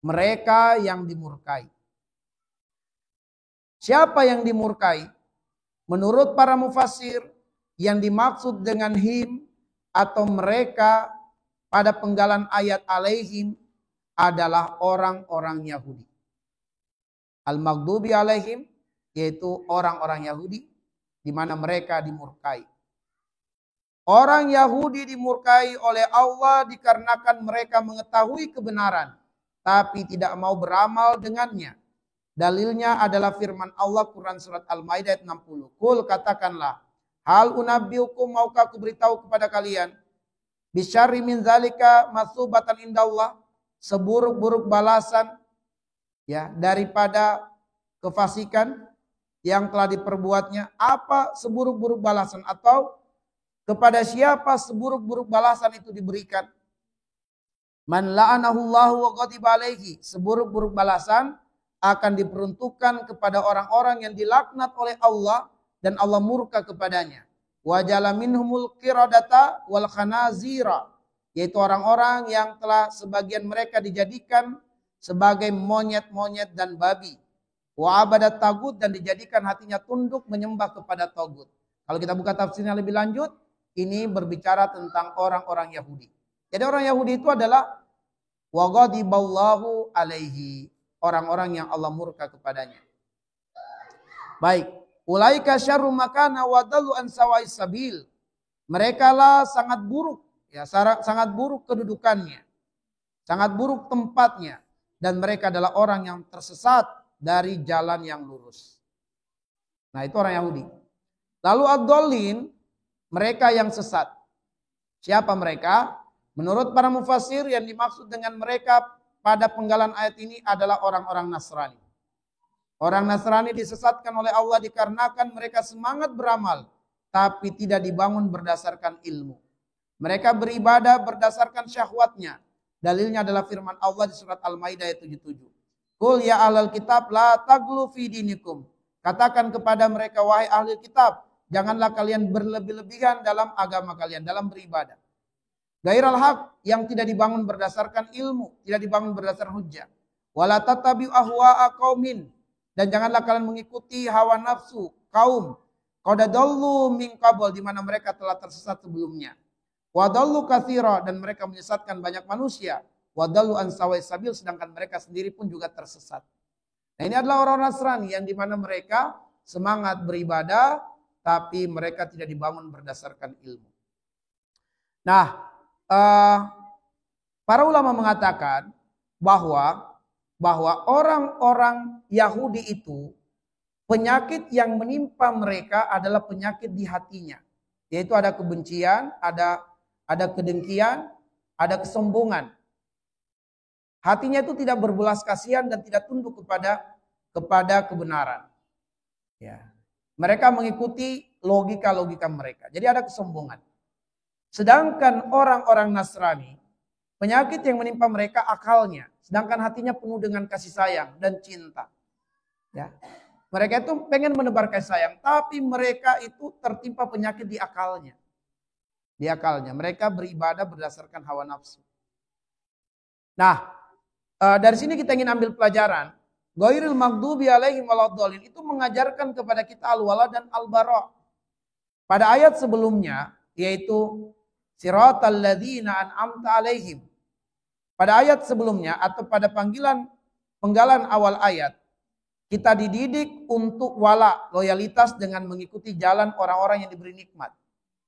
S1: Mereka yang dimurkai. Siapa yang dimurkai? Menurut para mufassir, yang dimaksud dengan him atau mereka pada penggalan ayat alaihim adalah orang-orang Yahudi. Al-maghdubi alaihim yaitu orang-orang Yahudi di mana mereka dimurkai. Orang Yahudi dimurkai oleh Allah dikarenakan mereka mengetahui kebenaran tapi tidak mau beramal dengannya. Dalilnya adalah firman Allah Quran surat Al-Maidah ayat 60. Qul katakanlah, hal unabbiukum, maukah aku beritahu kepada kalian, bisyarri min zalika masubatan indallah, seburuk-buruk balasan ya daripada kefasikan yang telah diperbuatnya. Apa seburuk-buruk balasan atau kepada siapa seburuk-buruk balasan itu diberikan? Man la'anahullahu wa ghadiba alaihi, seburuk-buruk balasan akan diperuntukkan kepada orang-orang yang dilaknat oleh Allah dan Allah murka kepadanya. Wa jala minhumul qiradata wal khanazira, yaitu orang-orang yang telah sebagian mereka dijadikan sebagai monyet-monyet dan babi. Wa abadat tagut, dan dijadikan hatinya tunduk menyembah kepada tagut. Kalau kita buka tafsirnya lebih lanjut, ini berbicara tentang orang-orang Yahudi. Jadi orang Yahudi itu adalah wa ghadiballahu alaihi, orang-orang yang Allah murka kepadanya. Baik, ulaika syarru makana wa dallu an sawa'is sabil. Mereka lah sangat buruk, ya, sangat buruk kedudukannya. Sangat buruk tempatnya, dan mereka adalah orang yang tersesat dari jalan yang lurus. Nah, itu orang Yahudi. Lalu ad-dallin, mereka yang sesat. Siapa mereka? Menurut para mufassir, yang dimaksud dengan mereka pada penggalan ayat ini adalah orang-orang Nasrani. Orang Nasrani disesatkan oleh Allah dikarenakan mereka semangat beramal, tapi tidak dibangun berdasarkan ilmu. Mereka beribadah berdasarkan syahwatnya. Dalilnya adalah firman Allah di surat Al-Maidah ayat 77. Qul ya ahlal kitab la taglu fi dinikum. Katakan kepada mereka, wahai ahli kitab, janganlah kalian berlebih-lebihan dalam agama kalian, dalam beribadah. Gairal haq, yang tidak dibangun berdasarkan ilmu, tidak dibangun berdasarkan hujjah. Wala tattabi'u ahwa'a qaumin, dan janganlah kalian mengikuti hawa nafsu kaum qad dallu min qabl, di mana mereka telah tersesat sebelumnya. Wa dallu katsira, dan mereka menyesatkan banyak manusia. Wa dallu an sawa'is sabil, sedangkan mereka sendiri pun juga tersesat. Nah, ini adalah orang Nasrani yang di mana mereka semangat beribadah tapi mereka tidak dibangun berdasarkan ilmu. Nah, para ulama mengatakan bahwa orang-orang Yahudi itu penyakit yang menimpa mereka adalah penyakit di hatinya, yaitu ada kebencian, ada kedengkian, ada kesombongan. Hatinya itu tidak berbelas kasihan dan tidak tunduk kepada kebenaran. Ya. Mereka mengikuti logika-logika mereka. Jadi ada kesombongan. Sedangkan orang-orang Nasrani, penyakit yang menimpa mereka akalnya, sedangkan hatinya penuh dengan kasih sayang dan cinta. Ya. Mereka itu pengen menebar kasih sayang, tapi mereka itu tertimpa penyakit di akalnya. Di akalnya, mereka beribadah berdasarkan hawa nafsu. Nah, dari sini kita ingin ambil pelajaran. Ghairil maghdubi alaihim waladhdallin itu mengajarkan kepada kita al-wala dan al-bara. Pada ayat sebelumnya, yaitu siratal ladzina an'amta alaihim. Pada ayat sebelumnya atau pada penggalan awal ayat, kita dididik untuk wala, loyalitas dengan mengikuti jalan orang-orang yang diberi nikmat.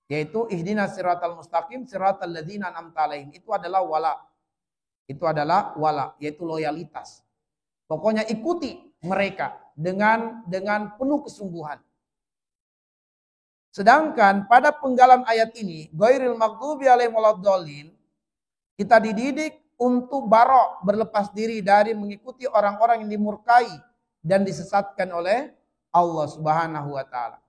S1: Yaitu ihdinas siratal mustaqim siratal ladzina an'amta alaihim. Itu adalah wala. Itu adalah wala, yaitu loyalitas. Pokoknya ikuti mereka dengan penuh kesungguhan. Sedangkan pada penggalan ayat ini, ghairil maghdubi alaihim waladhdallin, kita dididik untuk barok, berlepas diri dari mengikuti orang-orang yang dimurkai dan disesatkan oleh Allah Subhanahu wa taala.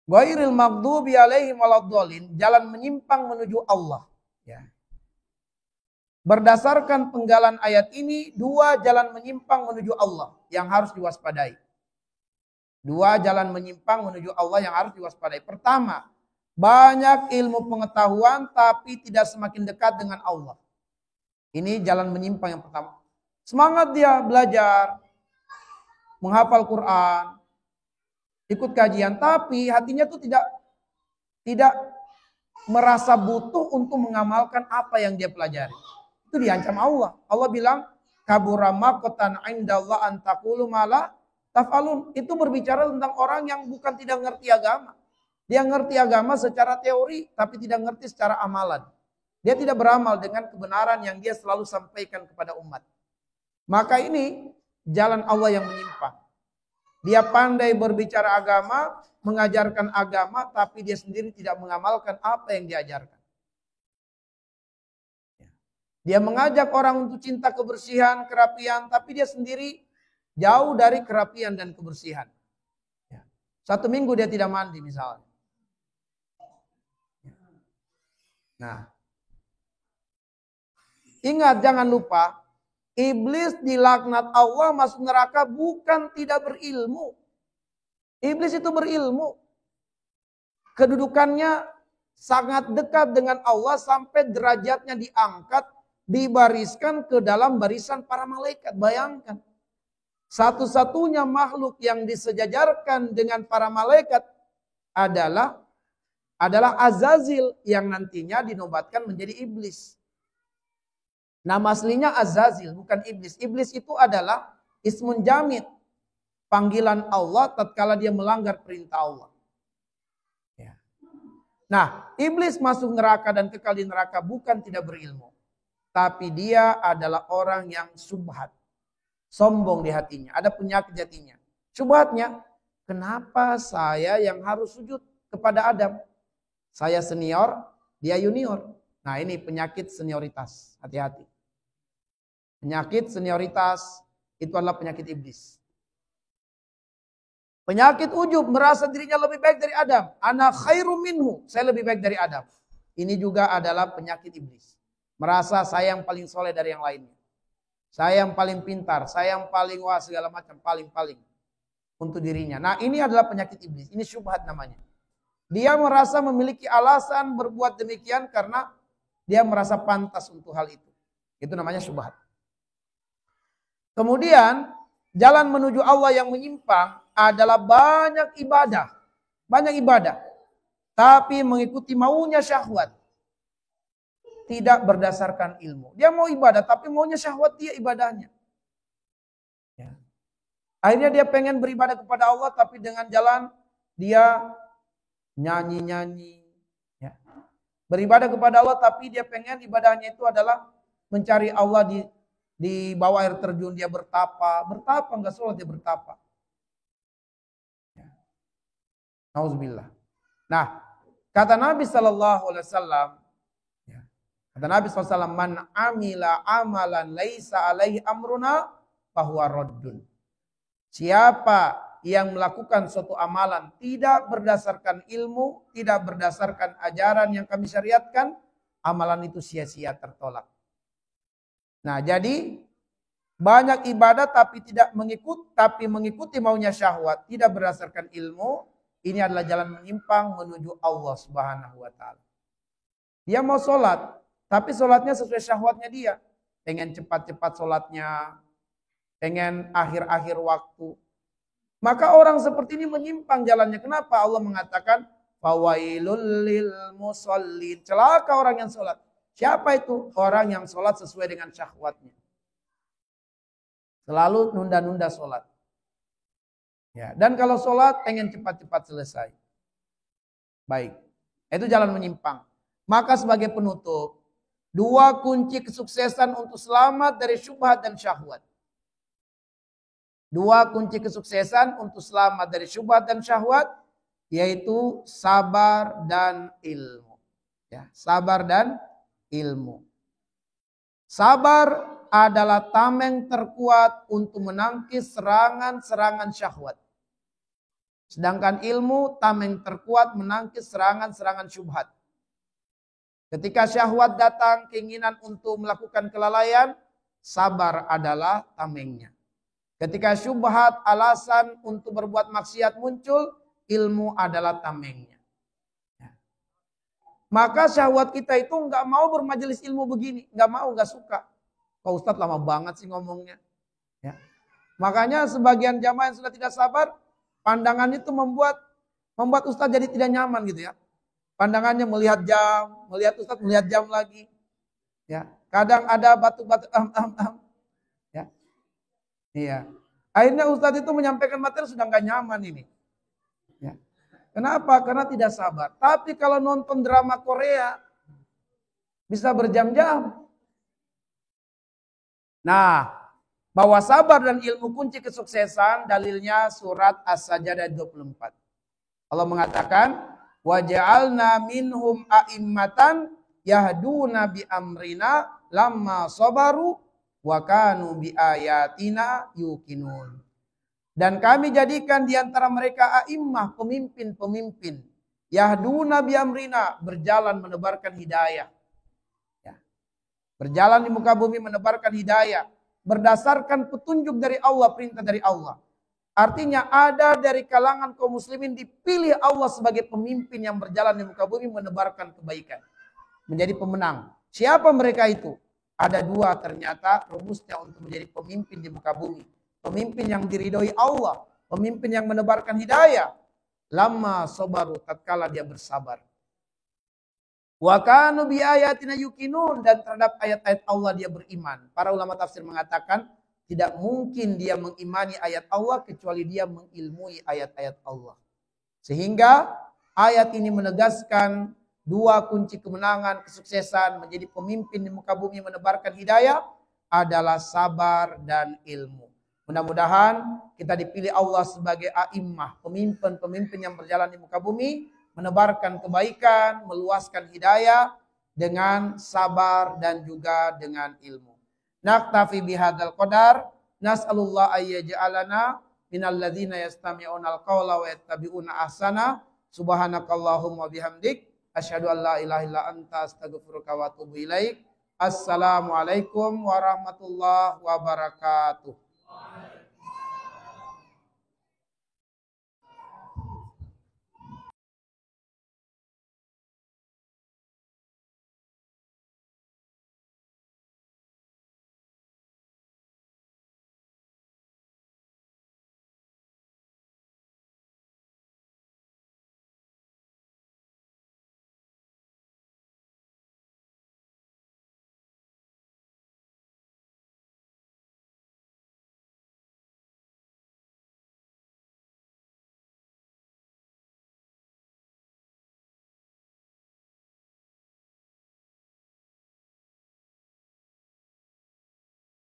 S1: Ghairil maghdubi alaihim waladdallin, jalan menyimpang menuju Allah, ya. Berdasarkan penggalan ayat ini, dua jalan menyimpang menuju Allah yang harus diwaspadai. Dua jalan menyimpang menuju Allah yang harus diwaspadai. Pertama, banyak ilmu pengetahuan tapi tidak semakin dekat dengan Allah. Ini jalan menyimpang yang pertama. Semangat dia belajar, menghafal Quran, ikut kajian, tapi hatinya tuh tidak merasa butuh untuk mengamalkan apa yang dia pelajari. Itu diancam Allah. Allah bilang, kabura maqtan 'indallah an taqulu ma la taf'alun. Itu berbicara tentang orang yang bukan tidak ngerti agama. Dia ngerti agama secara teori tapi tidak ngerti secara amalan. Dia tidak beramal dengan kebenaran yang dia selalu sampaikan kepada umat. Maka ini jalan Allah yang menyimpang. Dia pandai berbicara agama, mengajarkan agama, tapi dia sendiri tidak mengamalkan apa yang diajarkan. Dia mengajak orang untuk cinta kebersihan, kerapian, tapi dia sendiri jauh dari kerapian dan kebersihan. Satu minggu dia tidak mandi misalnya. Nah, ingat, jangan lupa, iblis dilaknat Allah masuk neraka bukan tidak berilmu. Iblis itu berilmu. Kedudukannya sangat dekat dengan Allah sampai derajatnya diangkat, dibariskan ke dalam barisan para malaikat. Bayangkan, satu-satunya makhluk yang disejajarkan dengan para malaikat adalah Azazil yang nantinya dinobatkan menjadi iblis. Nama aslinya Azazil, bukan iblis. Iblis itu adalah ismun jamid, panggilan Allah tatkala dia melanggar perintah Allah. Ya. Nah, iblis masuk neraka dan kekal di neraka bukan tidak berilmu, tapi dia adalah orang yang subhat, sombong di hatinya, ada penyakit hatinya. Subhatnya, kenapa saya yang harus sujud kepada Adam? Saya senior, dia junior. Nah, ini penyakit senioritas. Hati-hati. Penyakit senioritas itu adalah penyakit iblis. Penyakit ujub, merasa dirinya lebih baik dari Adam. Ana khairum minhu, saya lebih baik dari Adam. Ini juga adalah penyakit iblis. Merasa saya yang paling soleh dari yang lainnya. Saya yang paling pintar, saya yang paling wah segala macam, paling-paling untuk dirinya. Nah, ini adalah penyakit iblis. Ini syubhat namanya. Dia merasa memiliki alasan berbuat demikian karena dia merasa pantas untuk hal itu. Itu namanya syubhat. Kemudian jalan menuju Allah yang menyimpang adalah banyak ibadah. Banyak ibadah. Tapi mengikuti maunya syahwat. Tidak berdasarkan ilmu. Dia mau ibadah tapi maunya syahwat dia ibadahnya. Ya. Akhirnya dia pengen beribadah kepada Allah tapi dengan jalan dia nyanyi-nyanyi. Ya. Beribadah kepada Allah tapi dia pengen ibadahnya itu adalah mencari Allah di bawah air terjun, dia bertapa. Bertapa, enggak sholat, dia bertapa. Ya. Nauzubillah. Nah, kata Nabi SAW, ya, kata Nabi SAW, man amila amalan laisa alaihi amruna fahuwa raddun. Siapa yang melakukan suatu amalan tidak berdasarkan ilmu, tidak berdasarkan ajaran yang kami syariatkan, amalan itu sia-sia, tertolak. Nah, jadi banyak ibadah tapi mengikuti maunya syahwat, tidak berdasarkan ilmu, ini adalah jalan menyimpang menuju Allah Subhanahu wa taala. Dia mau sholat, tapi sholatnya sesuai syahwatnya dia. Pengen cepat-cepat sholatnya, pengen akhir-akhir waktu. Maka orang seperti ini menyimpang jalannya. Kenapa? Allah mengatakan fawailul lil musallin. Celaka orang yang sholat. Siapa itu? Orang yang sholat sesuai dengan syahwatnya. Selalu nunda-nunda sholat. Ya, dan kalau sholat pengen cepat-cepat selesai. Baik. Itu jalan menyimpang. Maka sebagai penutup, dua kunci kesuksesan untuk selamat dari syubhat dan syahwat. Dua kunci kesuksesan untuk selamat dari syubhat dan syahwat, yaitu sabar dan ilmu. Ya, sabar dan ilmu. Sabar adalah tameng terkuat untuk menangkis serangan-serangan syahwat. Sedangkan ilmu tameng terkuat menangkis serangan-serangan syubhat. Ketika syahwat datang, keinginan untuk melakukan kelalaian, sabar adalah tamengnya. Ketika syubhat, alasan untuk berbuat maksiat muncul, ilmu adalah tamengnya. Maka syahwat kita itu nggak mau bermajelis ilmu begini, nggak mau, nggak suka. Pak Ustadz lama banget sih ngomongnya. Ya. Makanya sebagian jamaah yang sudah tidak sabar, pandangan itu membuat Ustadz jadi tidak nyaman gitu ya. Pandangannya melihat jam, melihat Ustadz melihat jam lagi. Ya, kadang ada batuk-batuk Ya. Iya. Akhirnya Ustadz itu menyampaikan materi sudah nggak nyaman ini. Ya. Kenapa? Karena tidak sabar. Tapi kalau nonton drama Korea bisa berjam-jam. Nah, bahwa sabar dan ilmu kunci kesuksesan, dalilnya surat As-Sajdah 24. Allah mengatakan, wa ja'alna minhum a'immatan yahduna bi amrina lamma sabaru wa kanu bi ayatina yuqinun. Dan kami jadikan di antara mereka a'immah, pemimpin-pemimpin, yahduna bi amrina, berjalan menebarkan hidayah. Ya. Berjalan di muka bumi menebarkan hidayah berdasarkan petunjuk dari Allah, perintah dari Allah. Artinya ada dari kalangan kaum muslimin dipilih Allah sebagai pemimpin yang berjalan di muka bumi menebarkan kebaikan. Menjadi pemenang. Siapa mereka itu? Ada dua ternyata rumusnya untuk menjadi pemimpin di muka bumi. Pemimpin yang diridhoi Allah. Pemimpin yang menebarkan hidayah. Lama sabaru, tatkala dia bersabar. Wa kanu bi ayatina yuqinun, dan terhadap ayat-ayat Allah dia beriman. Para ulama tafsir mengatakan tidak mungkin dia mengimani ayat Allah kecuali dia mengilmui ayat-ayat Allah. Sehingga ayat ini menegaskan dua kunci kemenangan, kesuksesan menjadi pemimpin di muka bumi menebarkan hidayah adalah sabar dan ilmu. Mudah-mudahan kita dipilih Allah sebagai a'immah, pemimpin-pemimpin yang berjalan di muka bumi, menebarkan kebaikan, meluaskan hidayah dengan sabar dan juga dengan ilmu. Naktafi bihadzal qadar, nas'alullah ayyaj'alana minal ladzina yastami'una al-qawla wa yattabi'una ahsana. Subhanakallahumma bihamdik, asyhadu an la ilaha illa anta astaghfiruka wa atubu ilaik. Assalamualaikum warahmatullahi wabarakatuh.